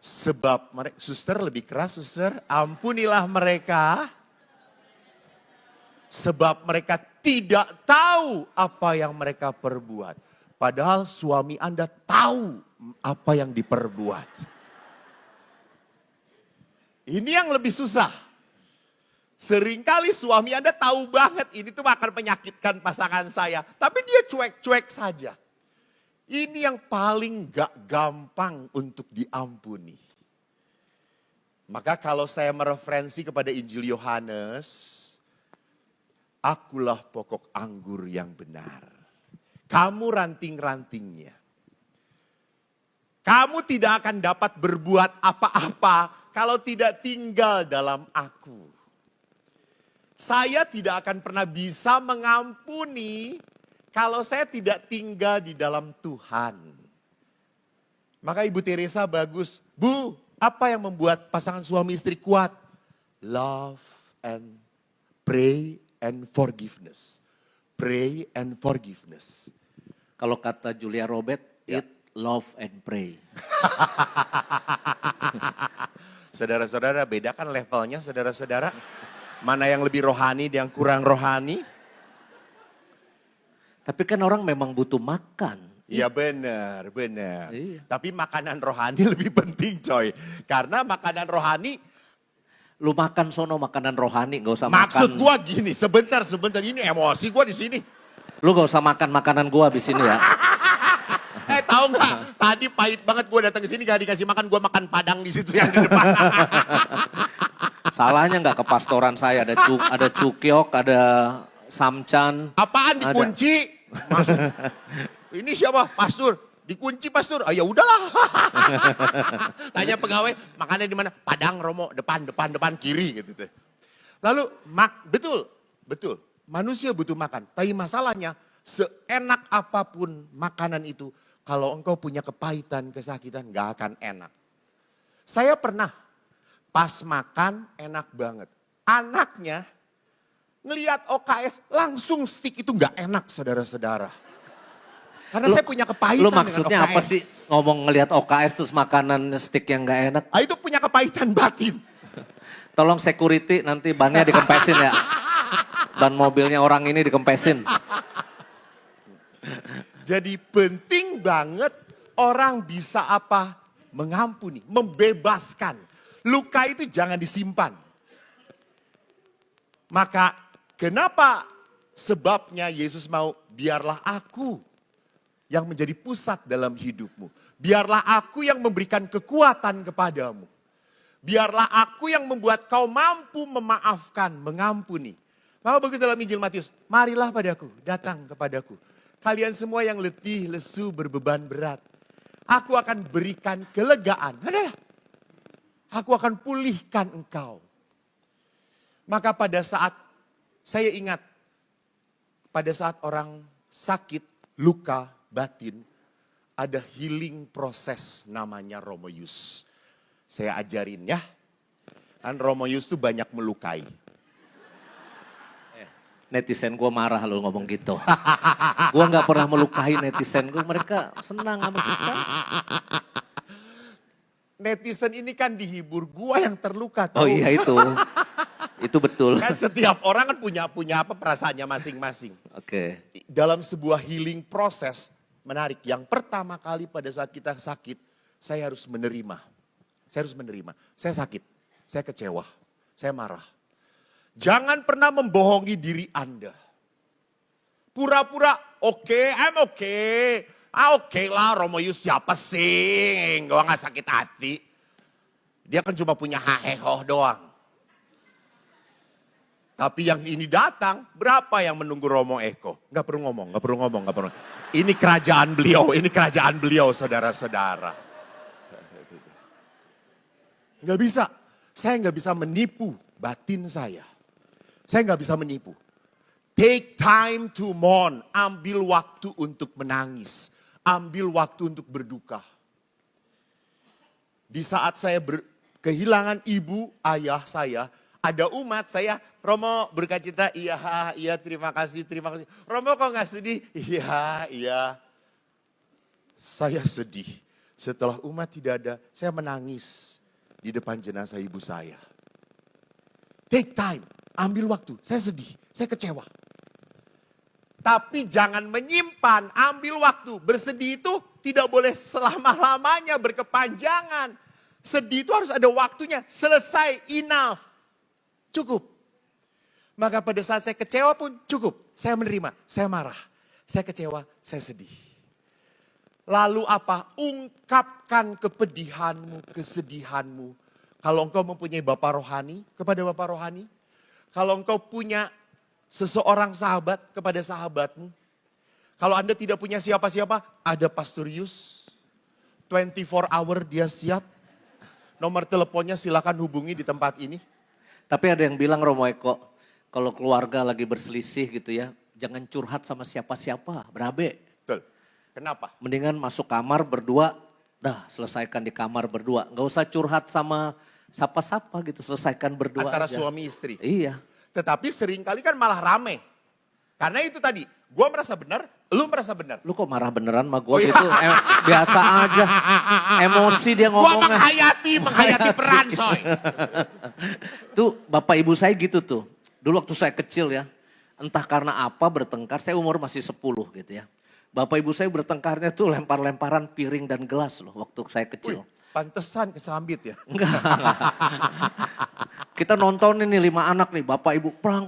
S2: Sebab mereka, suster lebih keras suster, ampunilah mereka. Sebab mereka tidak tahu apa yang mereka perbuat. Padahal suami Anda tahu apa yang diperbuat. Ini yang lebih susah. Seringkali suami Anda tahu banget ini tuh akan menyakitkan pasangan saya. Tapi dia cuek-cuek saja. Ini yang paling gak gampang untuk diampuni. Maka kalau saya mereferensi kepada Injil Yohanes, akulah pokok anggur yang benar. Kamu ranting-rantingnya. Kamu tidak akan dapat berbuat apa-apa kalau tidak tinggal dalam aku. Saya tidak akan pernah bisa mengampuni kalau saya tidak tinggal di dalam Tuhan. Maka Ibu Teresa bagus. Bu, apa yang membuat pasangan suami istri kuat? Love and pray and forgiveness. Pray and forgiveness.
S1: Kalau kata Julia Robert,
S2: Ya.
S1: eat, love and pray.
S2: Saudara-saudara, bedakan levelnya saudara-saudara. Mana yang lebih rohani dan yang kurang rohani?
S1: Tapi kan orang memang butuh makan.
S2: Iya benar, benar.
S1: Iya.
S2: Tapi makanan rohani lebih penting coy. Karena makanan rohani,
S1: Lu makan sono makanan rohani, gak usah
S2: maksud
S1: makan.
S2: gua gini, sebentar ini emosi gua di sini.
S1: Lu gak usah makan makanan gua abis ini ya.
S2: Tahu nggak? Tadi pahit banget gua datang ke sini gak dikasih makan, gua makan padang di situ yang di depan.
S1: Salahnya nggak ke pastoran saya, ada cukyok, ada samcan.
S2: Apaan
S1: Ada.
S2: dikunci? Masuk. Ini siapa? Pastor. Dikunci pastor. Ah ya udahlah. Tanya pegawai, makannya di mana? Padang Romo, depan kiri gitu tuh. Lalu betul. Manusia butuh makan. Tapi masalahnya seenak apapun makanan itu, kalau engkau punya kepahitan, kesakitan, gak akan enak. Saya pernah pas makan enak banget. Anaknya ngelihat OKS langsung stick itu gak enak saudara-saudara. Karena saya punya kepahitan
S1: Lu
S2: dengan
S1: maksudnya
S2: OKS.
S1: apa sih ngomong ngelihat OKS terus makanan stick yang nggak enak?
S2: Ah, itu punya kepahitan batin.
S1: Tolong security nanti bannya dikempesin ya. Ban mobilnya orang ini dikempesin.
S2: Jadi penting banget orang bisa apa? Mengampuni, membebaskan. Luka itu jangan disimpan. Maka kenapa sebabnya Yesus mau biarlah aku yang menjadi pusat dalam hidupmu. Biarlah aku yang memberikan kekuatan kepadamu. Biarlah aku yang membuat kau mampu memaafkan, mengampuni. Maka bagus dalam Injil Matius, marilah padaku, datang kepadaku. Kalian semua yang letih, lesu, berbeban berat. Aku akan berikan kelegaan. Aku akan pulihkan engkau. Maka pada saat, saya ingat, pada saat orang sakit, luka, batin, ada healing proses namanya Romoyus. Saya ajarin ya. Kan Romoyus itu banyak melukai.
S1: Netizen gue marah lu ngomong gitu. Gue nggak pernah melukai netizen gue, mereka senang sama kita.
S2: Netizen ini kan dihibur, gua yang terluka.
S1: Oh
S2: tahu.
S1: iya itu betul.
S2: Kan setiap orang kan punya apa perasaannya masing-masing.
S1: Oke.
S2: Dalam sebuah healing proses, menarik. Yang pertama kali pada saat kita sakit, saya harus menerima. Saya harus menerima. Saya sakit, saya kecewa, saya marah. Jangan pernah membohongi diri Anda. Pura-pura, I'm okay. Oke lah, Romoyus siapa sih? Gua gak sakit hati. Dia kan cuma punya haheho doang. Tapi yang ini datang, berapa yang menunggu Romo Eko? Gak perlu ngomong. Ini kerajaan beliau, saudara-saudara. Gak bisa, saya gak bisa menipu batin saya. Saya gak bisa menipu. Take time to mourn, ambil waktu untuk menangis. Ambil waktu untuk berduka. Di saat saya kehilangan ibu, ayah saya, ada umat saya, Romo berkacita, iya terima kasih. Romo kok gak sedih? Iya. Saya sedih. Setelah umat tidak ada, saya menangis di depan jenazah ibu saya. Take time, ambil waktu, saya sedih, saya kecewa. Tapi jangan menyimpan, ambil waktu. Bersedih itu tidak boleh selama-lamanya berkepanjangan. Sedih itu harus ada waktunya, selesai, enough. Cukup. Maka pada saat saya kecewa pun cukup. Saya menerima, saya marah. Saya kecewa, saya sedih. Lalu apa? Ungkapkan kepedihanmu, kesedihanmu. Kalau engkau mempunyai Bapak rohani, kepada Bapak rohani. Kalau engkau punya seseorang sahabat kepada sahabatmu. Kalau Anda tidak punya siapa-siapa, ada Pastor Yus. 24 hour dia siap. Nomor teleponnya silakan hubungi di tempat ini.
S1: Tapi ada yang bilang Romo Eko, kalau keluarga lagi berselisih gitu ya, jangan curhat sama siapa-siapa, berabe.
S2: Betul. Kenapa?
S1: Mendingan masuk kamar berdua, dah selesaikan di kamar berdua. Gak usah curhat sama siapa-siapa gitu, selesaikan berdua
S2: Antara
S1: aja.
S2: suami istri.
S1: Iya.
S2: Tetapi seringkali kan malah rame. Karena itu tadi, gue merasa benar, lu merasa benar.
S1: Lu kok marah beneran sama gue
S2: Oh, iya.
S1: gitu, biasa aja. Emosi dia
S2: Gua
S1: ngomongnya.
S2: menghayati peran, Soy.
S1: Tuh bapak ibu saya gitu tuh. Dulu waktu saya kecil ya, entah karena apa bertengkar, saya umur masih 10 gitu ya. Bapak ibu saya bertengkarnya tuh lempar-lemparan piring dan gelas loh waktu saya kecil.
S2: Pantesan kesambit ya.
S1: Enggak. Kita nonton ini 5 anak nih, bapak ibu perang.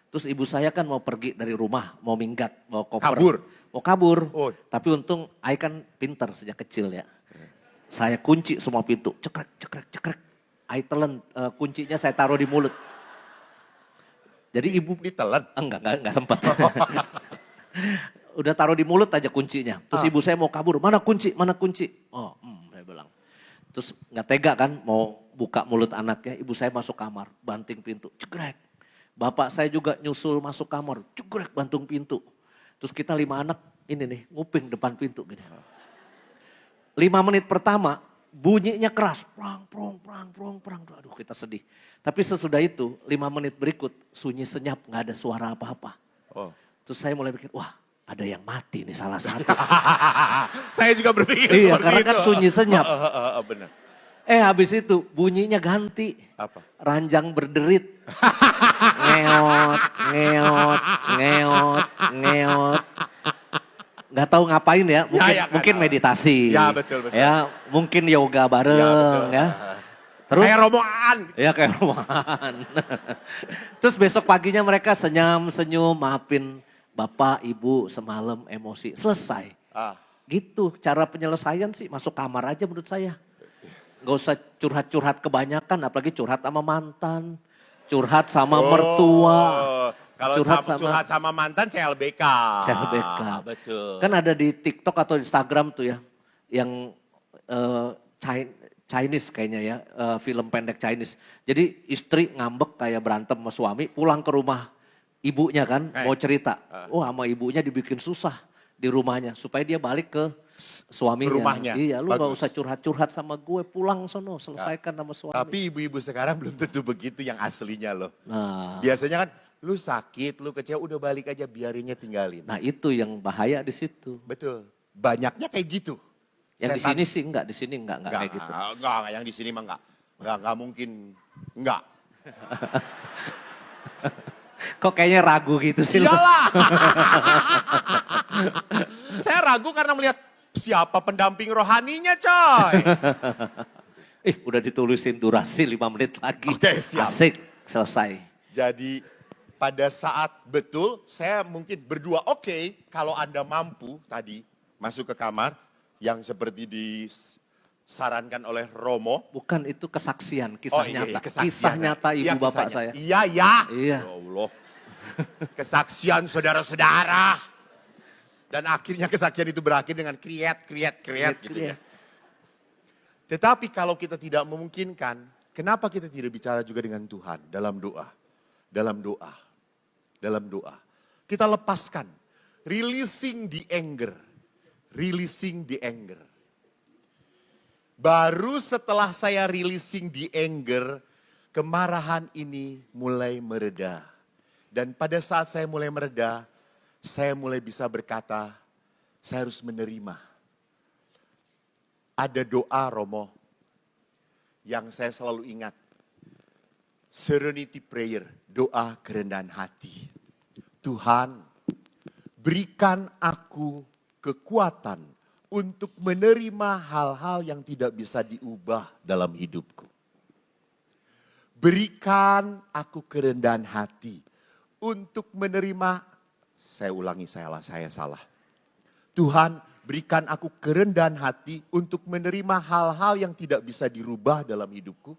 S1: Terus ibu saya kan mau pergi dari rumah, mau minggat, mau koper.
S2: Kabur.
S1: Mau kabur.
S2: Oh.
S1: Tapi untung Ai kan pintar sejak kecil ya. Saya kunci semua pintu, cekrek. Ai telan kuncinya saya taruh di mulut. Jadi ibu
S2: Ditelan.
S1: enggak sempat. Udah taruh di mulut aja kuncinya. Terus ibu saya mau kabur, mana kunci? Oh, saya bilang. Terus nggak tega kan mau buka mulut anaknya. Ibu saya masuk kamar, banting pintu, cekrek. Bapak saya juga nyusul masuk kamar, cekrek banting pintu. Terus kita 5 anak ini nih nguping depan pintu gitu. 5 menit pertama bunyinya keras, prang. Aduh kita sedih. Tapi sesudah itu 5 menit berikut sunyi senyap, nggak ada suara apa-apa.
S2: Oh.
S1: Terus saya mulai pikir, wah ada yang mati nih salah satu.
S2: Saya juga berpikir
S1: Iya,
S2: seperti
S1: karena
S2: itu.
S1: kan sunyi senyap.
S2: Benar.
S1: Habis itu bunyinya ganti.
S2: Apa?
S1: Ranjang berderit. Ngeot. Gak tahu ngapain ya, mungkin
S2: tahu.
S1: meditasi.
S2: Ya, betul.
S1: Ya, mungkin yoga bareng ya. Terus
S2: Kayak rombongan.
S1: ya kayak rumahan. Terus besok paginya mereka senyum, maafin bapak, ibu semalam emosi. Selesai. Gitu cara penyelesaian sih masuk kamar aja menurut saya. Gak usah curhat-curhat kebanyakan, apalagi curhat sama mantan. Curhat sama mertua.
S2: Kalau curhat sama mantan CLBK.
S1: CLBK.
S2: Betul.
S1: Kan ada di TikTok atau Instagram tuh ya. Yang Chinese kayaknya ya. Film pendek Chinese. Jadi istri ngambek kayak berantem sama suami. Pulang ke rumah ibunya kan. Mau cerita. Wah sama ibunya dibikin susah di rumahnya. Supaya dia balik ke suaminya.
S2: Ke rumahnya.
S1: Iya lu gak
S2: Bagus.
S1: usah curhat-curhat sama gue. Pulang sono selesaikan sama suami.
S2: Tapi ibu-ibu sekarang belum tentu begitu yang aslinya loh.
S1: Nah,
S2: Biasanya kan lu sakit, lu kecewa, udah balik aja biarinnya tinggalin.
S1: nah itu yang bahaya di situ.
S2: Betul. Banyaknya kayak gitu.
S1: Yang di
S2: Setan.
S1: sini sih enggak, di sini enggak kayak gitu.
S2: Enggak, yang di sini mah enggak mungkin. Enggak.
S1: Kok kayaknya ragu gitu sih lu?
S2: Iyalah. Saya ragu karena melihat siapa pendamping rohaninya, coy.
S1: Udah ditulisin durasi 5 menit lagi.
S2: Oke, siap.
S1: Asik, selesai.
S2: Jadi pada saat betul saya mungkin berdua oke, kalau Anda mampu tadi masuk ke kamar yang seperti disarankan oleh Romo.
S1: Bukan itu kesaksian, kisah nyata.
S2: kesaksian.
S1: Kisah nyata ibu
S2: Iya,
S1: bapak
S2: kisahnya.
S1: saya.
S2: Iya, ya.
S1: Iya.
S2: Ya Allah. Kesaksian saudara-saudara. Dan akhirnya kesaksian itu berakhir dengan kriat gitu ya. Tetapi kalau kita tidak memungkinkan, kenapa kita tidak bicara juga dengan Tuhan dalam doa? Dalam doa. Kita lepaskan. Releasing the anger. Baru setelah saya releasing the anger, kemarahan ini mulai mereda. Dan pada saat saya mulai mereda, saya mulai bisa berkata, saya harus menerima. Ada doa Romo yang saya selalu ingat. Serenity prayer, doa kerendahan hati. Tuhan, berikan aku kekuatan untuk menerima hal-hal yang tidak bisa diubah dalam hidupku. Berikan aku kerendahan hati untuk menerima, saya ulangi, saya salah. Tuhan, berikan aku kerendahan hati untuk menerima hal-hal yang tidak bisa dirubah dalam hidupku.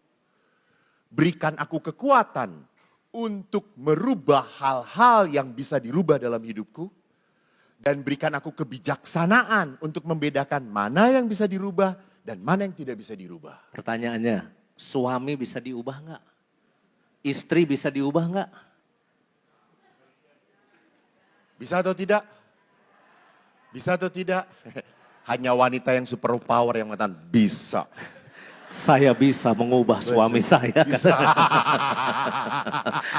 S2: Berikan aku kekuatan untuk merubah hal-hal yang bisa dirubah dalam hidupku. Dan berikan aku kebijaksanaan untuk membedakan mana yang bisa dirubah dan mana yang tidak bisa dirubah.
S1: Pertanyaannya, suami bisa diubah nggak? Istri bisa diubah nggak?
S2: Bisa atau tidak? Bisa atau tidak? Hanya wanita yang super power yang mengatakan bisa.
S1: Saya bisa mengubah suami saya.
S2: Bisa.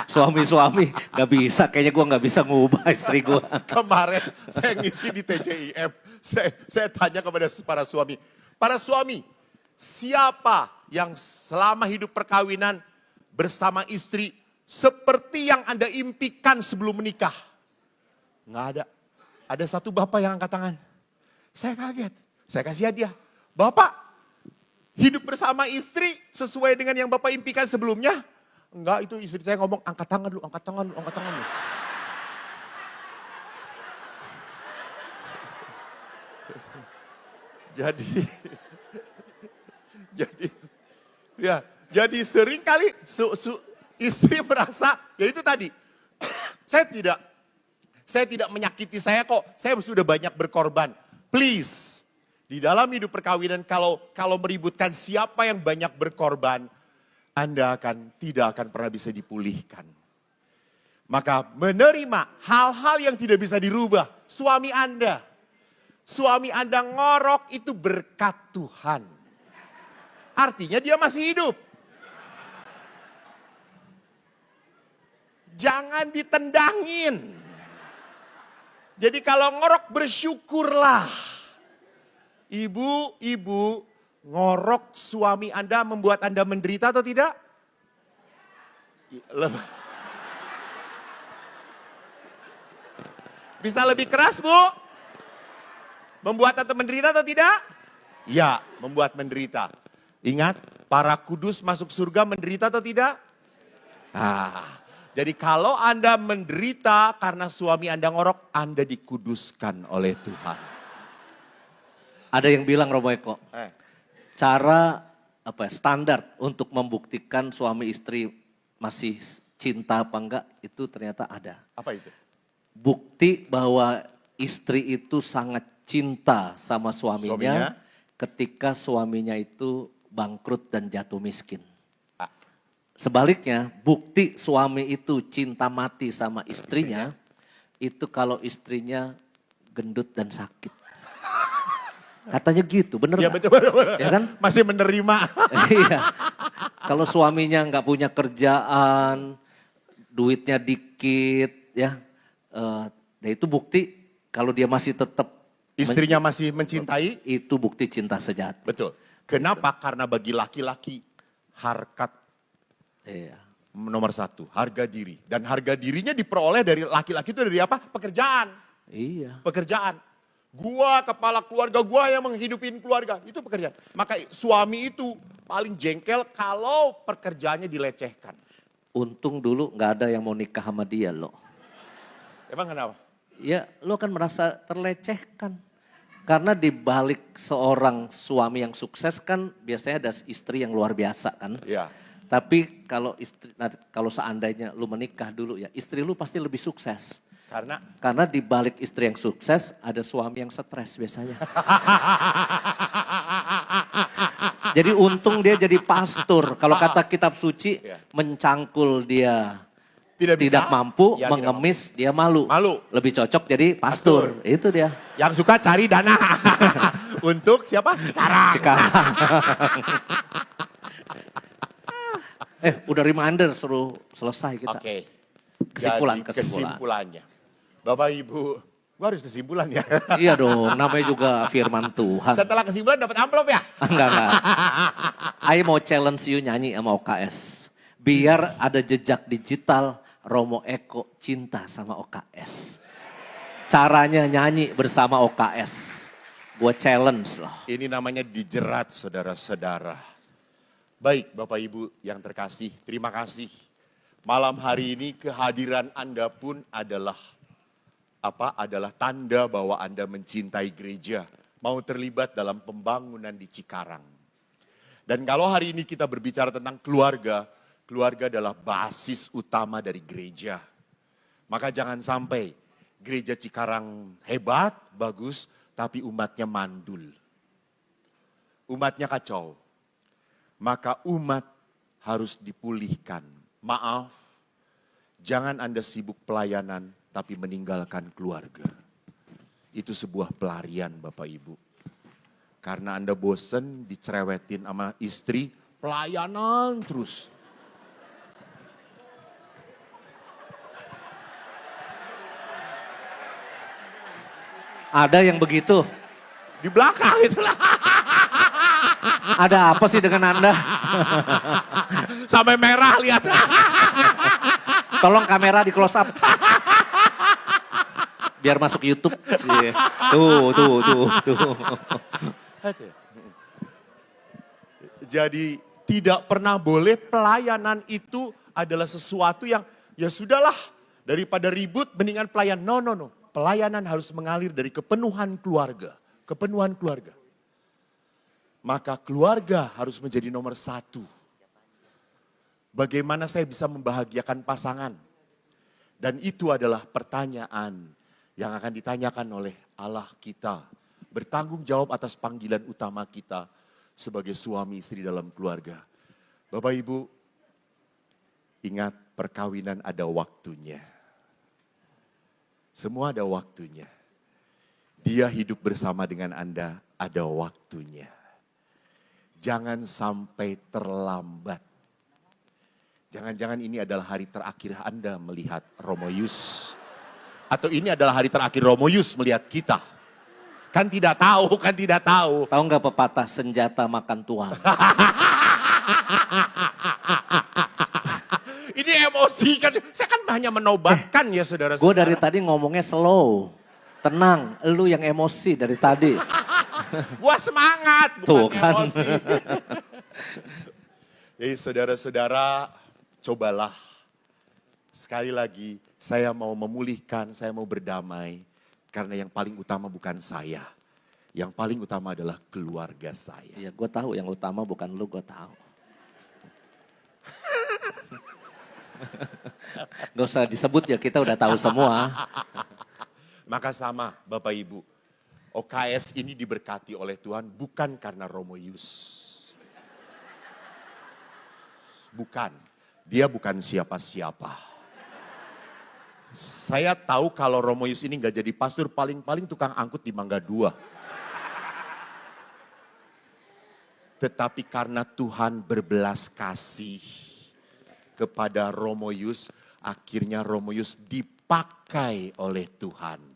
S1: Suami-suami nggak bisa, kayaknya gue nggak bisa ngubah istri gue.
S2: Kemarin saya ngisi di TJIM, saya tanya kepada para suami. Para suami, siapa yang selama hidup perkawinan bersama istri seperti yang Anda impikan sebelum menikah? Nggak ada. Ada satu bapak yang angkat tangan. Saya kaget, saya kasih hadiah. Bapak, hidup bersama istri sesuai dengan yang Bapak impikan sebelumnya? Enggak, itu istri saya ngomong, angkat tangan dulu, angkat tangan dulu, angkat tangan dulu. Jadi sering kali istri merasa, ya itu tadi, saya tidak menyakiti saya kok, saya sudah banyak berkorban. Please, di dalam hidup perkawinan kalau meributkan siapa yang banyak berkorban, Anda tidak akan pernah bisa dipulihkan. Maka menerima hal-hal yang tidak bisa dirubah, suami Anda ngorok itu berkat Tuhan. Artinya dia masih hidup. Jangan ditendangin. Jadi kalau ngorok bersyukurlah. Ibu, ngorok suami Anda membuat Anda menderita atau tidak? Bisa lebih keras, Bu? Membuat Anda menderita atau tidak? Ya, membuat menderita. Ingat, para kudus masuk surga menderita atau tidak? Jadi kalau Anda menderita karena suami Anda ngorok, Anda dikuduskan oleh Tuhan.
S1: Ada yang bilang Romo Eko, cara standar untuk membuktikan suami istri masih cinta apa enggak itu ternyata ada.
S2: Apa itu?
S1: Bukti bahwa istri itu sangat cinta sama suaminya ketika suaminya itu bangkrut dan jatuh miskin. Sebaliknya, bukti suami itu cinta mati sama istrinya, itu kalau istrinya gendut dan sakit. Katanya gitu, bener
S2: Ya
S1: gak?
S2: betul.
S1: Ya kan?
S2: Masih menerima.
S1: Iya. Kalau suaminya nggak punya kerjaan, duitnya dikit, ya, itu bukti kalau dia masih tetap
S2: Istrinya masih mencintai.
S1: itu bukti cinta sejati.
S2: Betul. Kenapa? Karena bagi laki-laki harkat
S1: Iya.
S2: nomor satu, harga diri. Dan harga dirinya diperoleh dari laki-laki itu dari apa? Pekerjaan.
S1: Iya.
S2: Pekerjaan. Gua kepala keluarga, gua yang menghidupin keluarga. Itu pekerjaan. Maka suami itu paling jengkel kalau pekerjaannya dilecehkan.
S1: Untung dulu nggak ada yang mau nikah sama dia loh.
S2: Emang kenapa?
S1: Ya lo kan merasa terlecehkan. Karena di balik seorang suami yang sukses kan biasanya ada istri yang luar biasa kan.
S2: Iya.
S1: Tapi kalau seandainya lu menikah dulu ya, istri lu pasti lebih sukses. Karena di balik istri yang sukses ada suami yang stres biasanya. Jadi untung dia jadi pastor. Kalau kata kitab suci, mencangkul dia tidak mampu,
S2: ya,
S1: mengemis dia malu.
S2: Malu.
S1: Lebih cocok jadi pastor. Itu dia.
S2: Yang suka cari dana. Untuk siapa? Cikarang.
S1: Udah reminder suruh selesai kita.
S2: Oke.
S1: Kesimpulannya.
S2: Bapak Ibu, gua harus kesimpulan ya.
S1: Iya dong, namanya juga firman Tuhan.
S2: Setelah kesimpulan dapat amplop ya?
S1: Enggak. Ayo mau challenge you nyanyi sama OKS. Biar ada jejak digital Romo Eko cinta sama OKS. Caranya nyanyi bersama OKS. Gue challenge loh.
S2: Ini namanya dijerat saudara-saudara. Baik Bapak Ibu yang terkasih, terima kasih. Malam hari ini kehadiran Anda pun adalah tanda bahwa Anda mencintai gereja. Mau terlibat dalam pembangunan di Cikarang. Dan kalau hari ini kita berbicara tentang keluarga, keluarga adalah basis utama dari gereja. Maka jangan sampai gereja Cikarang hebat, bagus, tapi umatnya mandul. Umatnya kacau. Maka umat harus dipulihkan. Maaf, jangan Anda sibuk pelayanan tapi meninggalkan keluarga. Itu sebuah pelarian Bapak Ibu. Karena Anda bosen dicerewetin sama istri, pelayanan terus.
S1: Ada yang begitu.
S2: Di belakang itulah.
S1: Ada apa sih dengan Anda?
S2: Sampai merah lihat.
S1: Tolong kamera di close up. Biar masuk YouTube. Tuh.
S2: Jadi tidak pernah boleh pelayanan itu adalah sesuatu yang ya sudahlah. Daripada ribut mendingan pelayan. No. Pelayanan harus mengalir dari kepenuhan keluarga. Kepenuhan keluarga. Maka keluarga harus menjadi nomor satu. Bagaimana saya bisa membahagiakan pasangan? Dan itu adalah pertanyaan yang akan ditanyakan oleh Allah kita. Bertanggung jawab atas panggilan utama kita sebagai suami istri dalam keluarga. Bapak Ibu, ingat perkawinan ada waktunya. Semua ada waktunya. Dia hidup bersama dengan Anda, ada waktunya. Jangan sampai terlambat. Jangan-jangan ini adalah hari terakhir Anda melihat Romoyus. Atau ini adalah hari terakhir Romoyus melihat kita. Kan tidak tahu.
S1: Tahu nggak pepatah senjata makan tuan?
S2: Ini emosi kan. Saya kan hanya menobatkan ya saudara-saudara.
S1: Gue dari tadi ngomongnya slow. Tenang, lu yang emosi dari tadi.
S2: Gua semangat,
S1: Tuh,
S2: bukan
S1: kan.
S2: emosi. Jadi saudara-saudara, cobalah. Sekali lagi, saya mau memulihkan, saya mau berdamai. Karena yang paling utama bukan saya. Yang paling utama adalah keluarga saya.
S1: Iya, gue tahu yang utama bukan lu, gue tahu. Gak usah disebut ya, kita udah tahu semua.
S2: Maka sama Bapak Ibu, OKS ini diberkati oleh Tuhan bukan karena Romoyus. Bukan, dia bukan siapa-siapa. Saya tahu kalau Romoyus ini gak jadi pastor, paling-paling tukang angkut di Mangga 2. Tetapi karena Tuhan berbelas kasih kepada Romoyus, akhirnya Romoyus dipakai oleh Tuhan.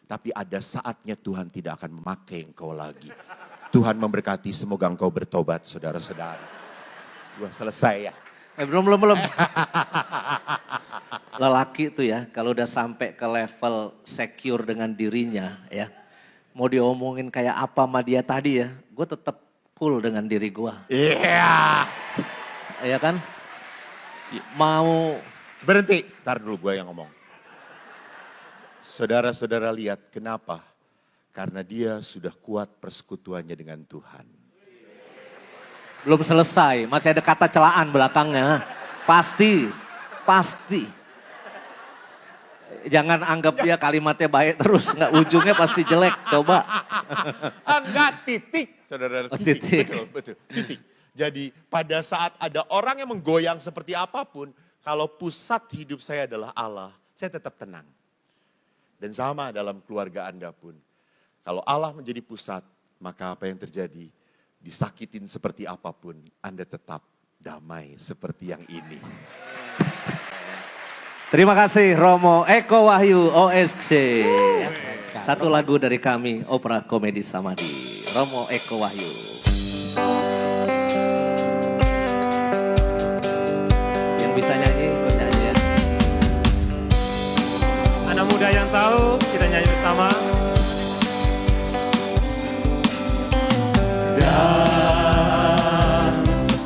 S2: Tapi ada saatnya Tuhan tidak akan memakai engkau lagi. Tuhan memberkati, semoga engkau bertobat saudara-saudara. Gua selesai ya.
S1: Belum. Lelaki tuh ya, kalau udah sampai ke level secure dengan dirinya ya. Mau diomongin kayak apa sama dia tadi ya, gue tetap cool dengan diri gue.
S2: Iya.
S1: Iya kan? Mau...
S2: Berhenti, ntar dulu gue yang ngomong. Saudara-saudara lihat kenapa? Karena dia sudah kuat persekutuannya dengan Tuhan.
S1: Belum selesai, masih ada kata celaan belakangnya. Pasti. Jangan anggap dia kalimatnya baik terus, nggak ujungnya pasti jelek. Coba.
S2: Enggak, titik. Saudara, titik. Betul, titik. Jadi pada saat ada orang yang menggoyang seperti apapun, kalau pusat hidup saya adalah Allah, saya tetap tenang. Dan sama dalam keluarga Anda pun. Kalau Allah menjadi pusat, maka apa yang terjadi? Disakitin seperti apapun, Anda tetap damai seperti yang ini.
S1: Terima kasih Romo Eko Wahyu OSC. Satu lagu dari kami, Opera Komedi Samadi. Romo Eko Wahyu. Yang bisa nyanyi, ikut nyanyi ya.
S5: Anak muda yang tahu, kita nyanyi bersama.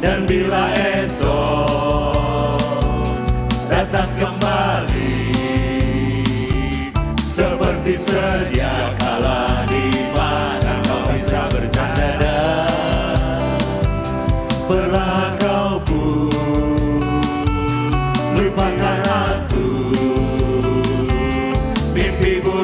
S5: Dan bila esok datang kembali seperti sedia kala, di mana kau bisa bercanda dan pernah kau pun lupakan aku, mimpimu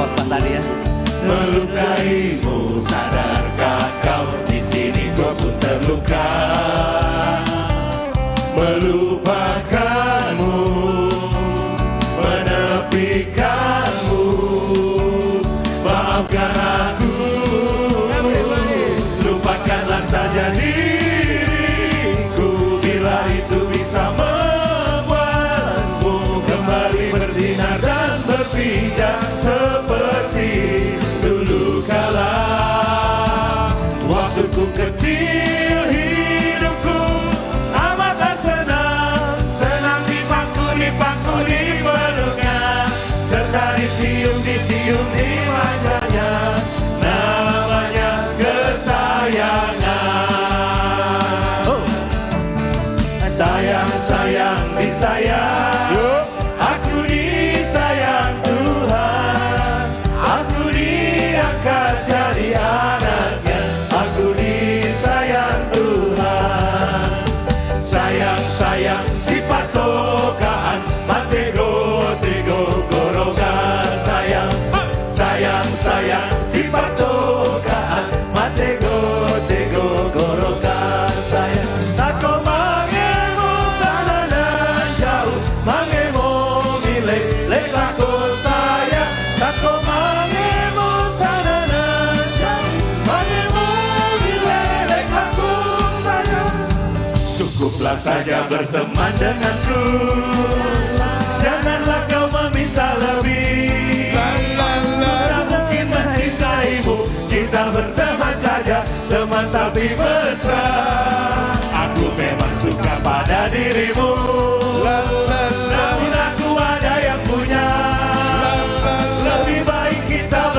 S1: khotbah tadi ya.
S5: Melukaimu, sadarkah kau di sini gua pun terluka. Melupakanmu, menepikanmu, maafkan aku. Lupakanlah saja diriku, bila itu bisa membuatmu kembali bersinar dan berpijak seperti dulu kala. Waktu ku kecil hidupku amatlah senang, senang dipangku dipeluknya, serta dicium dimanjanya, namanya kesayangan. Sayang disayang, aku disayang Tuhan, aku diangkat jadi anaknya, aku disayang Tuhan. Sayang sifat tokaan, matego gorogan. Sayang sifat tokaan, matego gorogan. Sayang sako mangemo tananan jauh, mangemo milik lelako sayang. Sako mangemo tananan jauh, mangemo milik lelako sayang. Cukuplah saja berteman denganku, janganlah kau meminta lebih. Tak mungkin mencintaimu, kita berteman saja, teman tapi mesra. Aku memang suka pada dirimu, namun aku ada yang punya. Lebih baik kita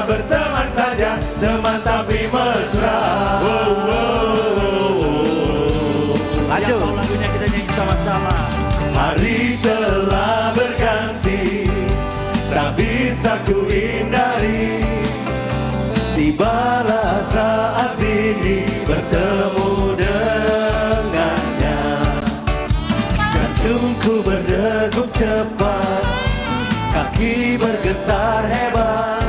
S5: berteman saja, teman tapi mesra.
S3: Lanjut. Lagunya kita nyanyi sama-sama.
S5: Hari telah berganti, tak bisa ku hindari. Tibalah saat ini bertemu dengannya. Jantungku berdegup cepat, kaki bergetar hebat.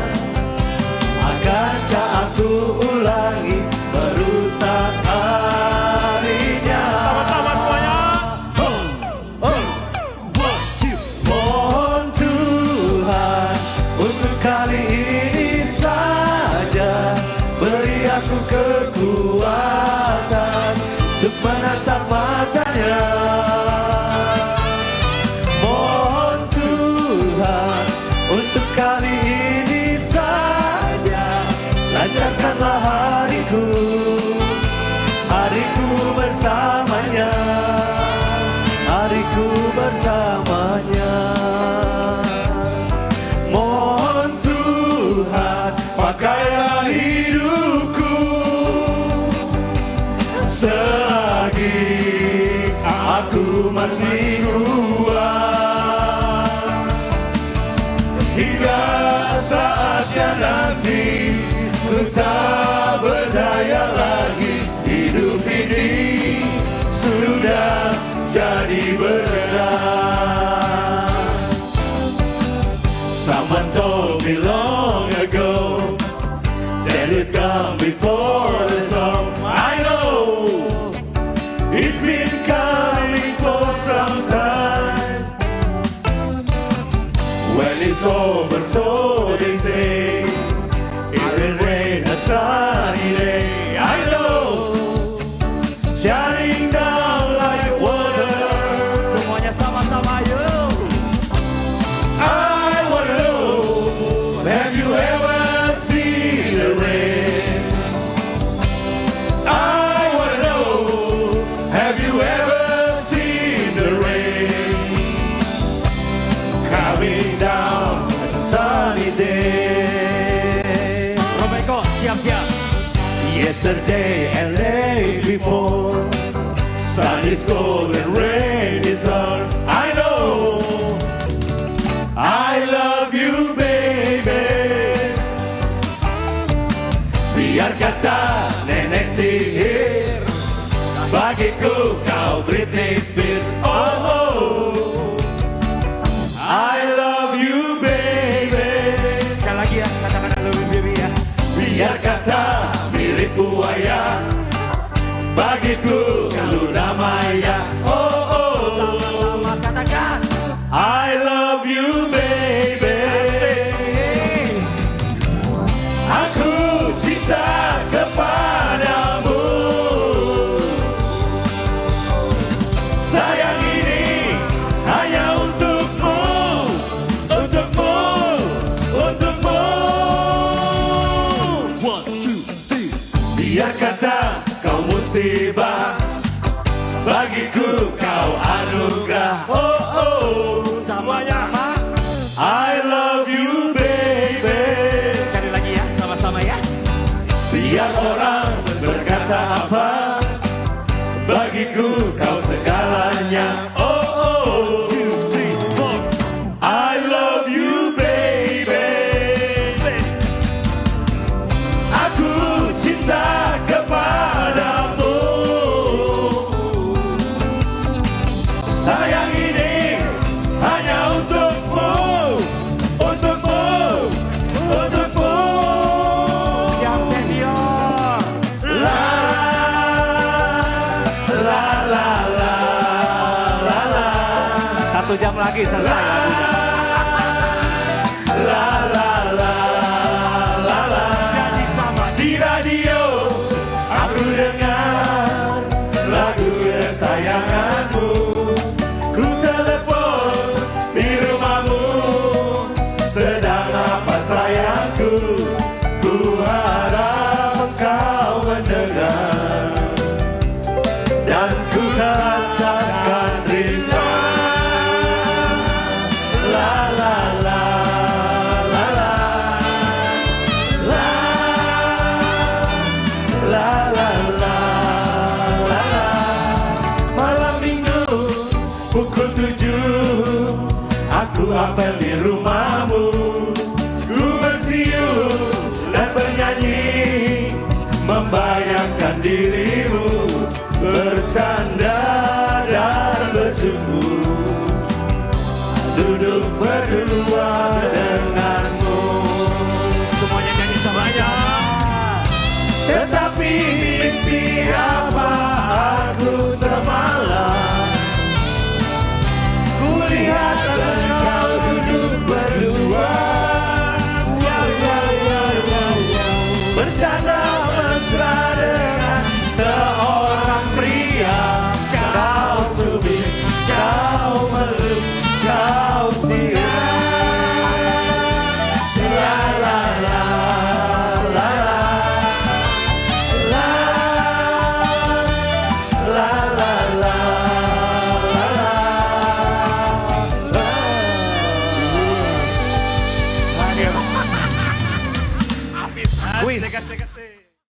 S5: Akankah aku ulangi merusak harinya? Sama-sama semuanya. Mohon Tuhan untuk kali ini saja, beri aku kekuatan untuk menatap matanya. Mohon Tuhan untuk kali ini saja, lancarkanlah hariku bersamanya, hariku bersamanya. Mohon Tuhan pakailah hidupku selagi aku masih kuat, hingga saatnya nanti ku tak berdaya lagi. Hidup ini sudah jadi berat. Someone told me long ago, death is come before the storm. I know it's been coming for some time. When it's over, so they say, it will rain a sunny day. I know, shining down like water.
S3: Semuanya sama-sama yuk.
S5: I wanna know, have you ever seen the rain? I wanna know, have you ever seen the rain? Coming down a sunny day.
S3: Romeko, siap-siap.
S5: Yesterday and day before, sun is cold and rain is hard. I know, I love you baby. Biar kata nenek sihir, bagiku kau Britney Spears. Oh, I love you baby.
S3: Lebih baby ya.
S5: Biar kata mirip buaya, bagiku Luna Maya. Oh oh,
S3: Sama-sama katakan.
S5: I love you baby. Aku cinta kepadamu. Sayang ini hanya untukmu, untukmu, untukmu.
S3: One, two, three.
S5: Biar kata kau musibah, bagiku kau anugerah. Oh oh, semuanya. I love you baby.
S3: Sekali lagi ya, sama-sama ya.
S5: Biar orang berkata apa, bagiku kau segalanya. Oh oh,
S3: 2, 3, 4.
S5: I love you baby. Aku cinta kepadamu. Sayang ini hanya untukmu, untukmu, untukmu.
S3: Yang senior.
S5: La la la la la la.
S1: 1 jam lagi selesai lagunya.
S5: La la la la la.
S3: Jadi sama.
S5: Di radio aku dengar lagu kesayanganmu. Ku telepon di rumahmu. Sedang apa sayangku? Ku harap kau mendengar. Dan ku katakan rindu. La la la la la. La la la la la la. Malam minggu pukul 7 aku apel di rumahmu. Ku bersiul dan bernyanyi membayar